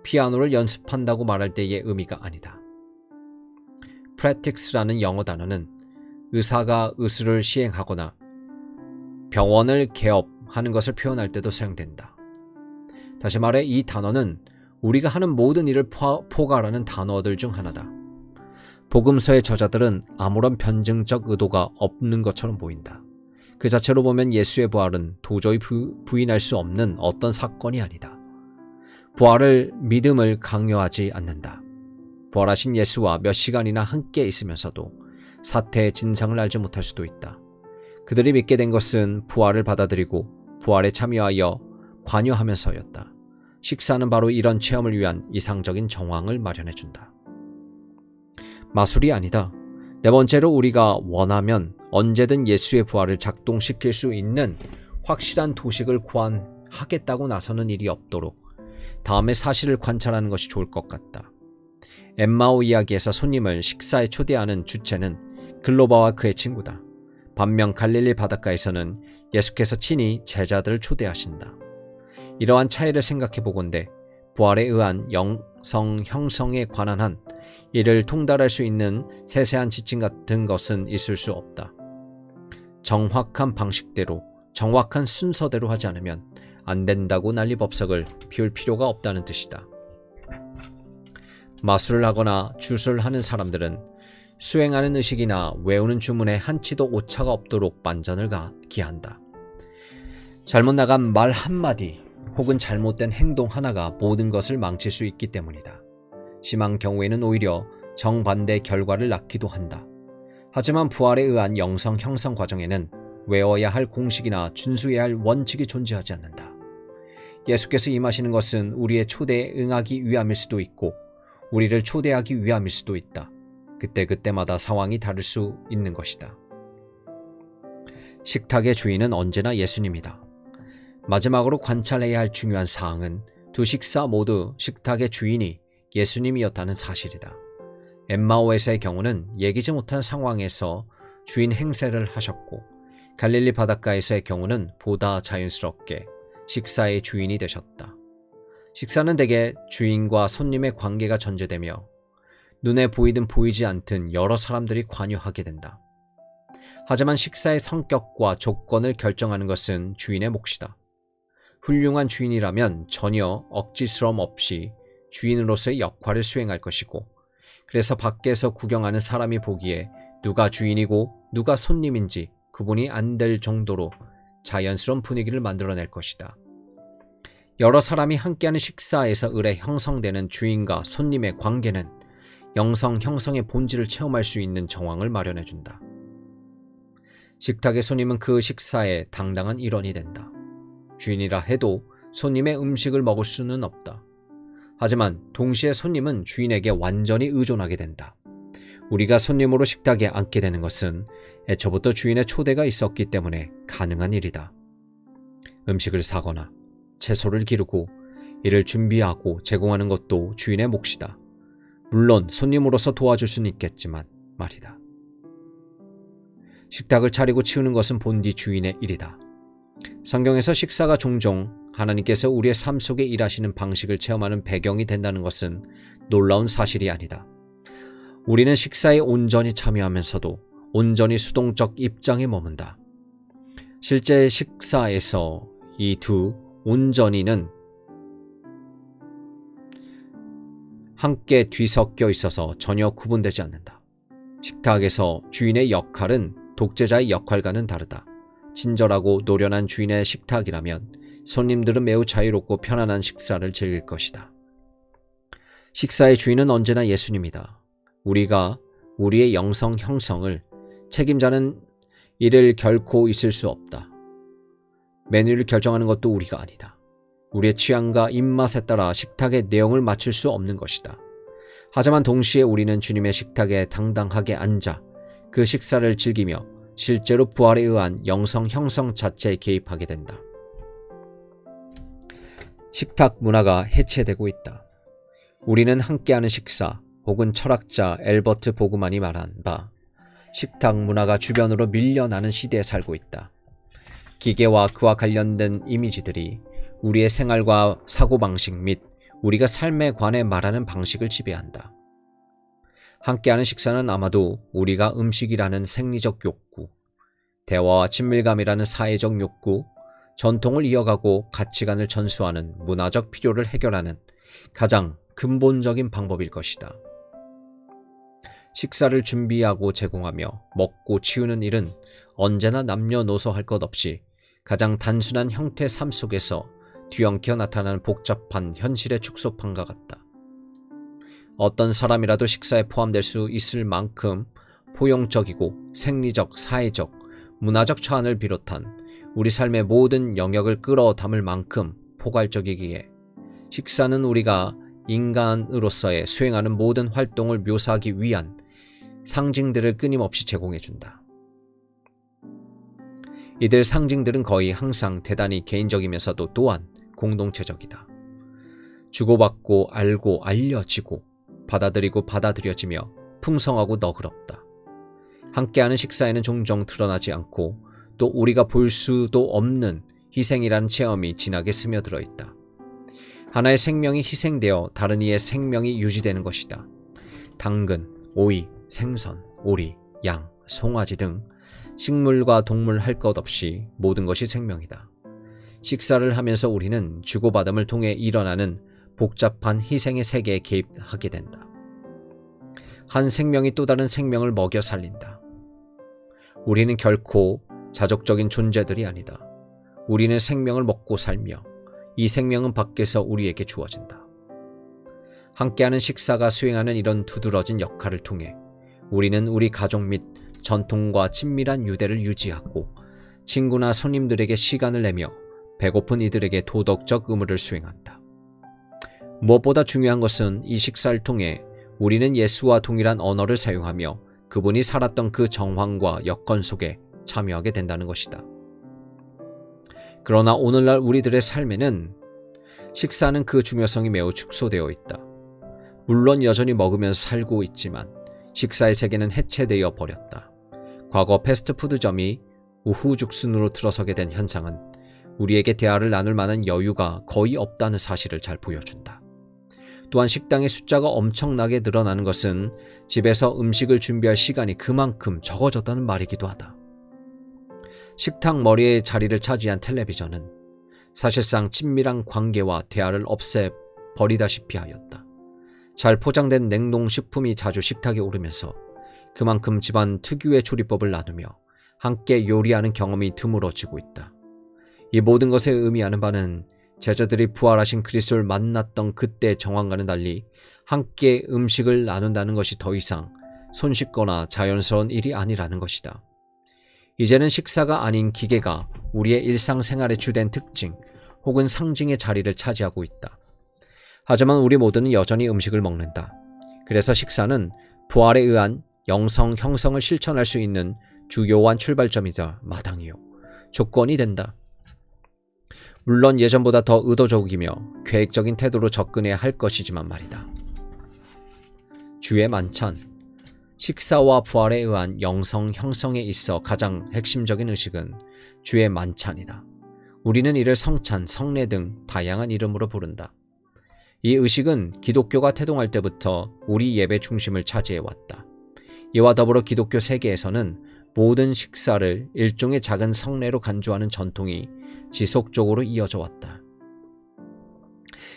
피아노를 연습한다고 말할 때의 의미가 아니다. practice라는 영어 단어는 의사가 의술을 시행하거나 병원을 개업하는 것을 표현할 때도 사용된다. 다시 말해 이 단어는 우리가 하는 모든 일을 포괄하는 단어들 중 하나다. 복음서의 저자들은 아무런 변증적 의도가 없는 것처럼 보인다. 그 자체로 보면 예수의 부활은 도저히 부인할 수 없는 어떤 사건이 아니다. 부활을 믿음을 강요하지 않는다. 부활하신 예수와 몇 시간이나 함께 있으면서도 사태의 진상을 알지 못할 수도 있다. 그들이 믿게 된 것은 부활을 받아들이고 부활에 참여하여 관여하면서였다. 식사는 바로 이런 체험을 위한 이상적인 정황을 마련해준다. 마술이 아니다. 네 번째로 우리가 원하면 언제든 예수의 부활을 작동시킬 수 있는 확실한 도식을 고안하겠다고 나서는 일이 없도록 다음의 사실을 관찰하는 것이 좋을 것 같다. 엠마오 이야기에서 손님을 식사에 초대하는 주체는 글로바와 그의 친구다. 반면 갈릴리 바닷가에서는 예수께서 친히 제자들을 초대하신다. 이러한 차이를 생각해 보건대 부활에 의한 영성 형성에 관한 한 이를 통달할 수 있는 세세한 지침 같은 것은 있을 수 없다. 정확한 방식대로 정확한 순서대로 하지 않으면 안 된다고 난리법석을 피울 필요가 없다는 뜻이다. 마술을 하거나 주술을 하는 사람들은 수행하는 의식이나 외우는 주문에 한치도 오차가 없도록 만전을 기한다. 잘못 나간 말 한마디 혹은 잘못된 행동 하나가 모든 것을 망칠 수 있기 때문이다. 심한 경우에는 오히려 정반대 결과를 낳기도 한다. 하지만 부활에 의한 영성 형성 과정에는 외워야 할 공식이나 준수해야 할 원칙이 존재하지 않는다. 예수께서 임하시는 것은 우리의 초대에 응하기 위함일 수도 있고 우리를 초대하기 위함일 수도 있다. 그때그때마다 상황이 다를 수 있는 것이다. 식탁의 주인은 언제나 예수님이다. 마지막으로 관찰해야 할 중요한 사항은 두 식사 모두 식탁의 주인이 예수님이었다는 사실이다. 엠마오에서의 경우는 예기치 못한 상황에서 주인 행세를 하셨고 갈릴리 바닷가에서의 경우는 보다 자연스럽게 식사의 주인이 되셨다. 식사는 대개 주인과 손님의 관계가 전제되며 눈에 보이든 보이지 않든 여러 사람들이 관여하게 된다. 하지만 식사의 성격과 조건을 결정하는 것은 주인의 몫이다. 훌륭한 주인이라면 전혀 억지스러움 없이 주인으로서의 역할을 수행할 것이고 그래서 밖에서 구경하는 사람이 보기에 누가 주인이고 누가 손님인지 구분이 안 될 정도로 자연스러운 분위기를 만들어낼 것이다. 여러 사람이 함께하는 식사에서 의례 형성되는 주인과 손님의 관계는 영성 형성의 본질을 체험할 수 있는 정황을 마련해준다. 식탁의 손님은 그 식사의 당당한 일원이 된다. 주인이라 해도 손님의 음식을 먹을 수는 없다. 하지만 동시에 손님은 주인에게 완전히 의존하게 된다. 우리가 손님으로 식탁에 앉게 되는 것은 애초부터 주인의 초대가 있었기 때문에 가능한 일이다. 음식을 사거나 채소를 기르고 이를 준비하고 제공하는 것도 주인의 몫이다. 물론 손님으로서 도와줄 수는 있겠지만 말이다. 식탁을 차리고 치우는 것은 본디 주인의 일이다. 성경에서 식사가 종종 하나님께서 우리의 삶 속에 일하시는 방식을 체험하는 배경이 된다는 것은 놀라운 사실이 아니다. 우리는 식사에 온전히 참여하면서도 온전히 수동적 입장에 머문다. 실제 식사에서 이 두 온전히는 함께 뒤섞여 있어서 전혀 구분되지 않는다. 식탁에서 주인의 역할은 독재자의 역할과는 다르다. 친절하고 노련한 주인의 식탁이라면 손님들은 매우 자유롭고 편안한 식사를 즐길 것이다. 식사의 주인은 언제나 예수님이다. 우리가 우리의 영성 형성을 책임자는 이를 결코 있을 수 없다. 메뉴를 결정하는 것도 우리가 아니다. 우리의 취향과 입맛에 따라 식탁의 내용을 맞출 수 없는 것이다. 하지만 동시에 우리는 주님의 식탁에 당당하게 앉아 그 식사를 즐기며 실제로 부활에 의한 영성 형성 자체에 개입하게 된다. 식탁 문화가 해체되고 있다. 우리는 함께하는 식사 혹은 철학자 엘버트 보그만이 말한 바 식탁 문화가 주변으로 밀려나는 시대에 살고 있다. 기계와 그와 관련된 이미지들이 우리의 생활과 사고방식 및 우리가 삶에 관해 말하는 방식을 지배한다. 함께하는 식사는 아마도 우리가 음식이라는 생리적 욕구, 대화와 친밀감이라는 사회적 욕구, 전통을 이어가고 가치관을 전수하는 문화적 필요를 해결하는 가장 근본적인 방법일 것이다. 식사를 준비하고 제공하며 먹고 치우는 일은 언제나 남녀노소 할 것 없이 가장 단순한 형태의 삶 속에서 뒤엉켜 나타나는 복잡한 현실의 축소판과 같다. 어떤 사람이라도 식사에 포함될 수 있을 만큼 포용적이고 생리적, 사회적, 문화적 차원을 비롯한 우리 삶의 모든 영역을 끌어 담을 만큼 포괄적이기에 식사는 우리가 인간으로서의 수행하는 모든 활동을 묘사하기 위한 상징들을 끊임없이 제공해준다. 이들 상징들은 거의 항상 대단히 개인적이면서도 또한 공동체적이다. 주고받고 알고 알려지고 받아들이고 받아들여지며 풍성하고 너그럽다. 함께하는 식사에는 종종 드러나지 않고 또 우리가 볼 수도 없는 희생이라는 체험이 진하게 스며들어 있다. 하나의 생명이 희생되어 다른 이의 생명이 유지되는 것이다. 당근, 오이, 생선, 오리, 양, 송아지 등 식물과 동물 할 것 없이 모든 것이 생명이다. 식사를 하면서 우리는 주고받음을 통해 일어나는 복잡한 희생의 세계에 개입하게 된다. 한 생명이 또 다른 생명을 먹여 살린다. 우리는 결코 자족적인 존재들이 아니다. 우리는 생명을 먹고 살며 이 생명은 밖에서 우리에게 주어진다. 함께하는 식사가 수행하는 이런 두드러진 역할을 통해 우리는 우리 가족 및 전통과 친밀한 유대를 유지하고 친구나 손님들에게 시간을 내며 배고픈 이들에게 도덕적 의무를 수행한다. 무엇보다 중요한 것은 이 식사를 통해 우리는 예수와 동일한 언어를 사용하며 그분이 살았던 그 정황과 여건 속에 참여하게 된다는 것이다. 그러나 오늘날 우리들의 삶에는 식사는 그 중요성이 매우 축소되어 있다. 물론 여전히 먹으면서 살고 있지만 식사의 세계는 해체되어 버렸다. 과거 패스트푸드점이 우후죽순으로 들어서게 된 현상은 우리에게 대화를 나눌 만한 여유가 거의 없다는 사실을 잘 보여준다. 또한 식당의 숫자가 엄청나게 늘어나는 것은 집에서 음식을 준비할 시간이 그만큼 적어졌다는 말이기도 하다. 식탁 머리에 자리를 차지한 텔레비전은 사실상 친밀한 관계와 대화를 없애버리다시피 하였다. 잘 포장된 냉동식품이 자주 식탁에 오르면서 그만큼 집안 특유의 조리법을 나누며 함께 요리하는 경험이 드물어지고 있다. 이 모든 것에 의미하는 바는 제자들이 부활하신 그리스도를 만났던 그때의 정황과는 달리 함께 음식을 나눈다는 것이 더 이상 손쉽거나 자연스러운 일이 아니라는 것이다. 이제는 식사가 아닌 기계가 우리의 일상생활의 주된 특징 혹은 상징의 자리를 차지하고 있다. 하지만 우리 모두는 여전히 음식을 먹는다. 그래서 식사는 부활에 의한 영성 형성을 실천할 수 있는 주요한 출발점이자 마당이요, 조건이 된다. 물론 예전보다 더 의도적이며 계획적인 태도로 접근해야 할 것이지만 말이다. 주의 만찬, 식사와 부활에 의한 영성 형성에 있어 가장 핵심적인 의식은 주의 만찬이다. 우리는 이를 성찬, 성례 등 다양한 이름으로 부른다. 이 의식은 기독교가 태동할 때부터 우리 예배 중심을 차지해왔다. 이와 더불어 기독교 세계에서는 모든 식사를 일종의 작은 성례로 간주하는 전통이 지속적으로 이어져 왔다.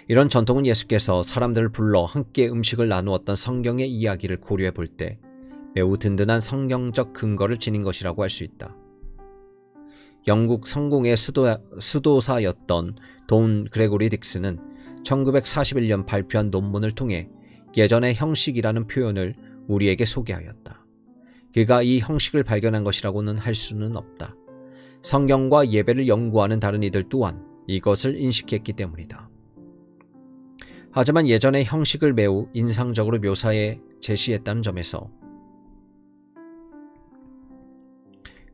이런 전통은 예수께서 사람들을 불러 함께 음식을 나누었던 성경의 이야기를 고려해 볼 때 매우 든든한 성경적 근거를 지닌 것이라고 할 수 있다. 영국 성공의 수도사였던 돈 그레고리 딕스는 1941년 발표한 논문을 통해 예전의 형식이라는 표현을 우리에게 소개하였다. 그가 이 형식을 발견한 것이라고는 할 수는 없다. 성경과 예배를 연구하는 다른 이들 또한 이것을 인식했기 때문이다. 하지만 예전의 형식을 매우 인상적으로 묘사해 제시했다는 점에서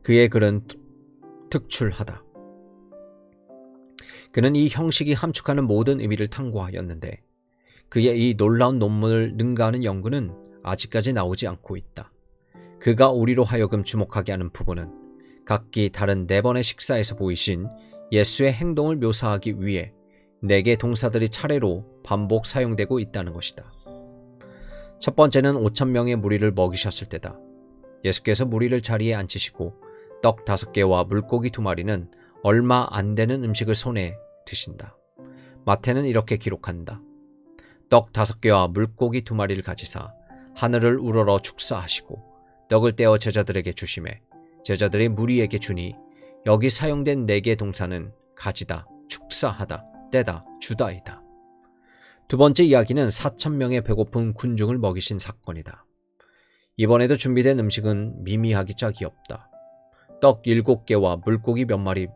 그의 글은 특출하다. 그는 이 형식이 함축하는 모든 의미를 탐구하였는데 그의 이 놀라운 논문을 능가하는 연구는 아직까지 나오지 않고 있다. 그가 우리로 하여금 주목하게 하는 부분은 각기 다른 4번의 식사에서 보이신 예수의 행동을 묘사하기 위해 4개 동사들이 차례로 반복 사용되고 있다는 것이다. 첫 번째는 5,000명의 무리를 먹이셨을 때다. 예수께서 무리를 자리에 앉히시고 떡 5개와 물고기 2마리는 얼마 안 되는 음식을 손에 드신다. 마태는 이렇게 기록한다. 떡 5개와 물고기 2마리를 가지사 하늘을 우러러 축사하시고 떡을 떼어 제자들에게 주시매 제자들이 무리에게 주니 여기 사용된 4개 동사는 가지다, 축사하다, 떼다, 주다이다. 두 번째 이야기는 4,000명의 배고픈 군중을 먹이신 사건이다. 이번에도 준비된 음식은 미미하기 짝이 없다. 떡 7개와 물고기 몇 마리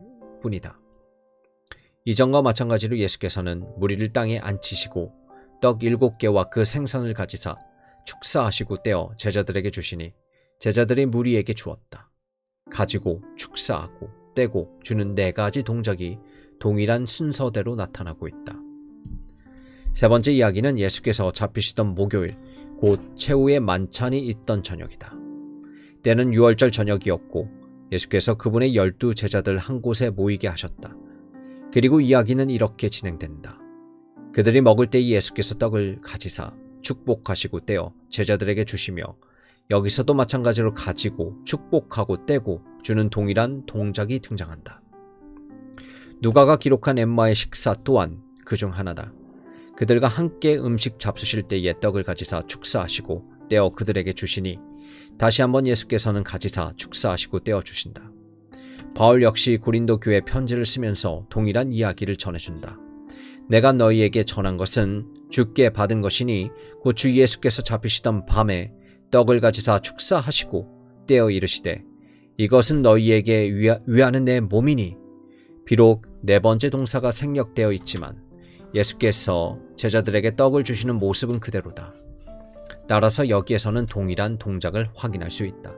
뿐이다. 이전과 마찬가지로 예수께서는 무리를 땅에 앉히시고 떡 7개와 그 생선을 가지사 축사하시고 떼어 제자들에게 주시니 제자들이 무리에게 주었다. 가지고 축사하고 떼고 주는 4가지 동작이 동일한 순서대로 나타나고 있다. 세 번째 이야기는 예수께서 잡히시던 목요일, 곧 최후의 만찬이 있던 저녁이다. 때는 6월절 저녁이었고 예수께서 그분의 12 제자들 한 곳에 모이게 하셨다. 그리고 이야기는 이렇게 진행된다. 그들이 먹을 때 예수께서 떡을 가지사 축복하시고 떼어 제자들에게 주시며 여기서도 마찬가지로 가지고 축복하고 떼고 주는 동일한 동작이 등장한다. 누가가 기록한 엠마의 식사 또한 그중 하나다. 그들과 함께 음식 잡수실 때에 떡을 가지사 축사하시고 떼어 그들에게 주시니 다시 한번 예수께서는 가지사 축사하시고 떼어 주신다. 바울 역시 고린도 교회 편지를 쓰면서 동일한 이야기를 전해준다. 내가 너희에게 전한 것은 주께 받은 것이니 곧 주 예수께서 잡히시던 밤에 떡을 가지사 축사하시고 떼어 이르시되 이것은 너희에게 위하는 내 몸이니 비록 4번째 동사가 생략되어 있지만 예수께서 제자들에게 떡을 주시는 모습은 그대로다. 따라서 여기에서는 동일한 동작을 확인할 수 있다.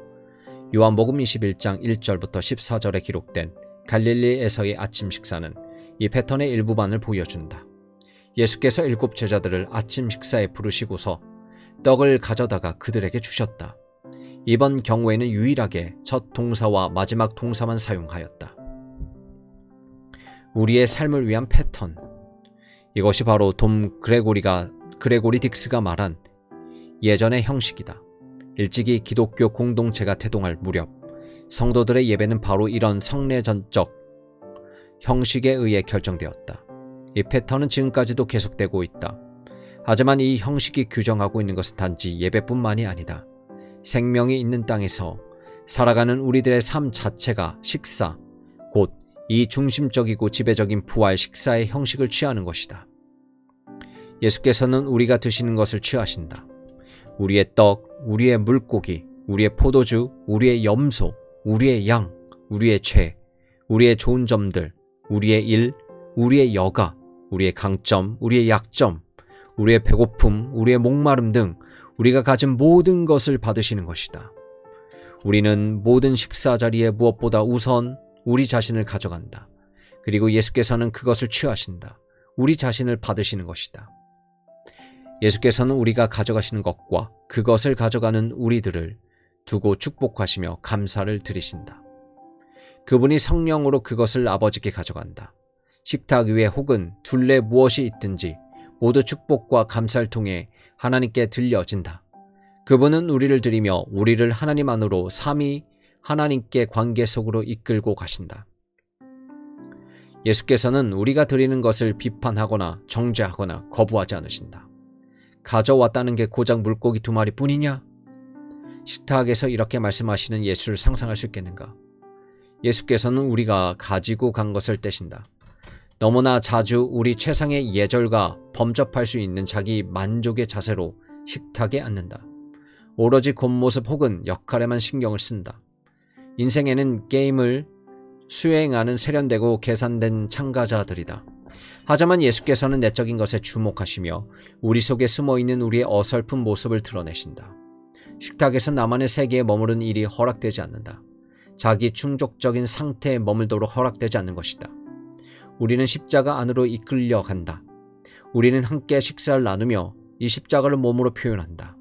요한복음 21장 1절부터 14절에 기록된 갈릴리에서의 아침 식사는 이 패턴의 일부만을 보여준다. 예수께서 7 제자들을 아침 식사에 부르시고서 떡을 가져다가 그들에게 주셨다. 이번 경우에는 유일하게 첫 동사와 마지막 동사만 사용하였다. 우리의 삶을 위한 패턴. 이것이 바로 돔 그레고리 딕스가 말한 예전의 형식이다. 일찍이 기독교 공동체가 태동할 무렵 성도들의 예배는 바로 이런 성례전적 형식에 의해 결정되었다. 이 패턴은 지금까지도 계속되고 있다. 하지만 이 형식이 규정하고 있는 것은 단지 예배뿐만이 아니다. 생명이 있는 땅에서 살아가는 우리들의 삶 자체가 식사, 곧 이 중심적이고 지배적인 부활 식사의 형식을 취하는 것이다. 예수께서는 우리가 드시는 것을 취하신다. 우리의 떡, 우리의 물고기, 우리의 포도주, 우리의 염소, 우리의 양, 우리의 죄, 우리의 좋은 점들, 우리의 일, 우리의 여가, 우리의 강점, 우리의 약점, 우리의 배고픔, 우리의 목마름 등 우리가 가진 모든 것을 받으시는 것이다. 우리는 모든 식사 자리에 무엇보다 우선 우리 자신을 가져간다. 그리고 예수께서는 그것을 취하신다. 우리 자신을 받으시는 것이다. 예수께서는 우리가 가져가시는 것과 그것을 가져가는 우리들을 두고 축복하시며 감사를 드리신다. 그분이 성령으로 그것을 아버지께 가져간다. 식탁 위에 혹은 둘레 무엇이 있든지 모두 축복과 감사를 통해 하나님께 들려진다. 그분은 우리를 드리며 우리를 하나님 안으로 삼위 하나님께 관계 속으로 이끌고 가신다. 예수께서는 우리가 드리는 것을 비판하거나 정죄하거나 거부하지 않으신다. 가져왔다는 게 고작 물고기 2마리 뿐이냐? 식탁에서 이렇게 말씀하시는 예수를 상상할 수 있겠는가? 예수께서는 우리가 가지고 간 것을 떼신다. 너무나 자주 우리 최상의 예절과 범접할 수 있는 자기 만족의 자세로 식탁에 앉는다. 오로지 겉모습 혹은 역할에만 신경을 쓴다. 인생에는 게임을 수행하는 세련되고 계산된 참가자들이다. 하지만 예수께서는 내적인 것에 주목하시며 우리 속에 숨어있는 우리의 어설픈 모습을 드러내신다. 식탁에서 나만의 세계에 머무르는 일이 허락되지 않는다. 자기 충족적인 상태에 머물도록 허락되지 않는 것이다. 우리는 십자가 안으로 이끌려간다. 우리는 함께 식사를 나누며 이 십자가를 몸으로 표현한다.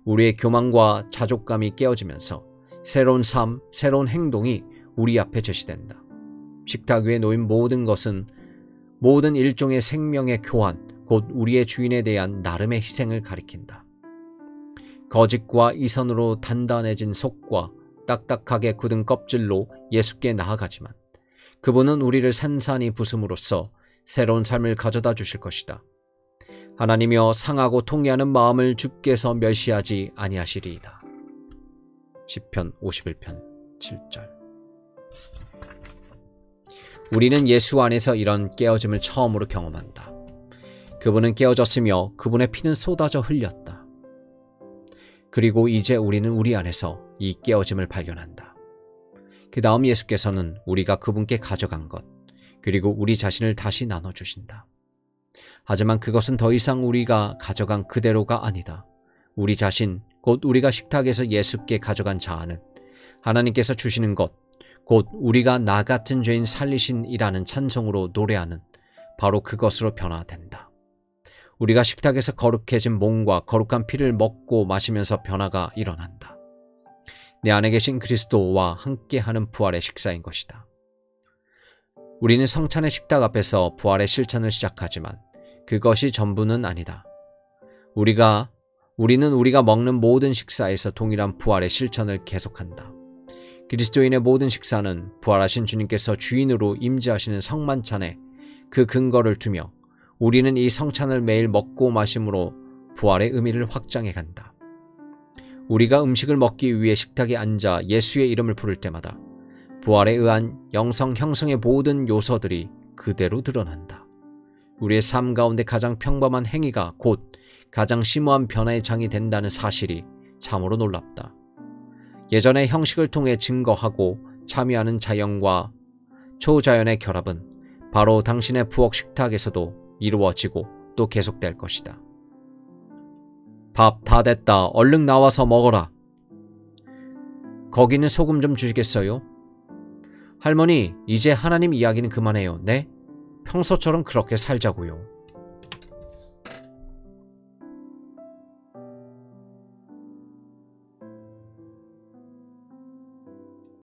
우리의 교만과 자족감이 깨어지면서 새로운 삶, 새로운 행동이 우리 앞에 제시된다. 식탁 위에 놓인 모든 것은 모든 일종의 생명의 교환, 곧 우리의 주인에 대한 나름의 희생을 가리킨다. 거짓과 이선으로 단단해진 속과 딱딱하게 굳은 껍질로 예수께 나아가지만 그분은 우리를 산산이 부숨으로써 새로운 삶을 가져다 주실 것이다. 하나님이여 상하고 통해하는 마음을 주께서 멸시하지 아니하시리이다. 시편 51편 7절. 우리는 예수 안에서 이런 깨어짐을 처음으로 경험한다. 그분은 깨어졌으며 그분의 피는 쏟아져 흘렸다. 그리고 이제 우리는 우리 안에서 이 깨어짐을 발견한다. 그 다음 예수께서는 우리가 그분께 가져간 것, 그리고 우리 자신을 다시 나눠주신다. 하지만 그것은 더 이상 우리가 가져간 그대로가 아니다. 우리 자신, 곧 우리가 식탁에서 예수께 가져간 자아는 하나님께서 주시는 것, 곧 우리가 나 같은 죄인 살리신이라는 찬송으로 노래하는 바로 그것으로 변화된다. 우리가 식탁에서 거룩해진 몸과 거룩한 피를 먹고 마시면서 변화가 일어난다. 내 안에 계신 그리스도와 함께하는 부활의 식사인 것이다. 우리는 성찬의 식탁 앞에서 부활의 실천을 시작하지만 그것이 전부는 아니다. 우리는 우리가 먹는 모든 식사에서 동일한 부활의 실천을 계속한다. 그리스도인의 모든 식사는 부활하신 주님께서 주인으로 임재하시는 성만찬에 그 근거를 두며 우리는 이 성찬을 매일 먹고 마심으로 부활의 의미를 확장해 간다. 우리가 음식을 먹기 위해 식탁에 앉아 예수의 이름을 부를 때마다 부활에 의한 영성 형성의 모든 요소들이 그대로 드러난다. 우리의 삶 가운데 가장 평범한 행위가 곧 가장 심오한 변화의 장이 된다는 사실이 참으로 놀랍다. 예전의 형식을 통해 증거하고 참여하는 자연과 초자연의 결합은 바로 당신의 부엌 식탁에서도 이루어지고 또 계속될 것이다. 밥 다 됐다. 얼른 나와서 먹어라. 거기는 소금 좀 주시겠어요? 할머니, 이제 하나님 이야기는 그만해요. 네? 평소처럼 그렇게 살자고요.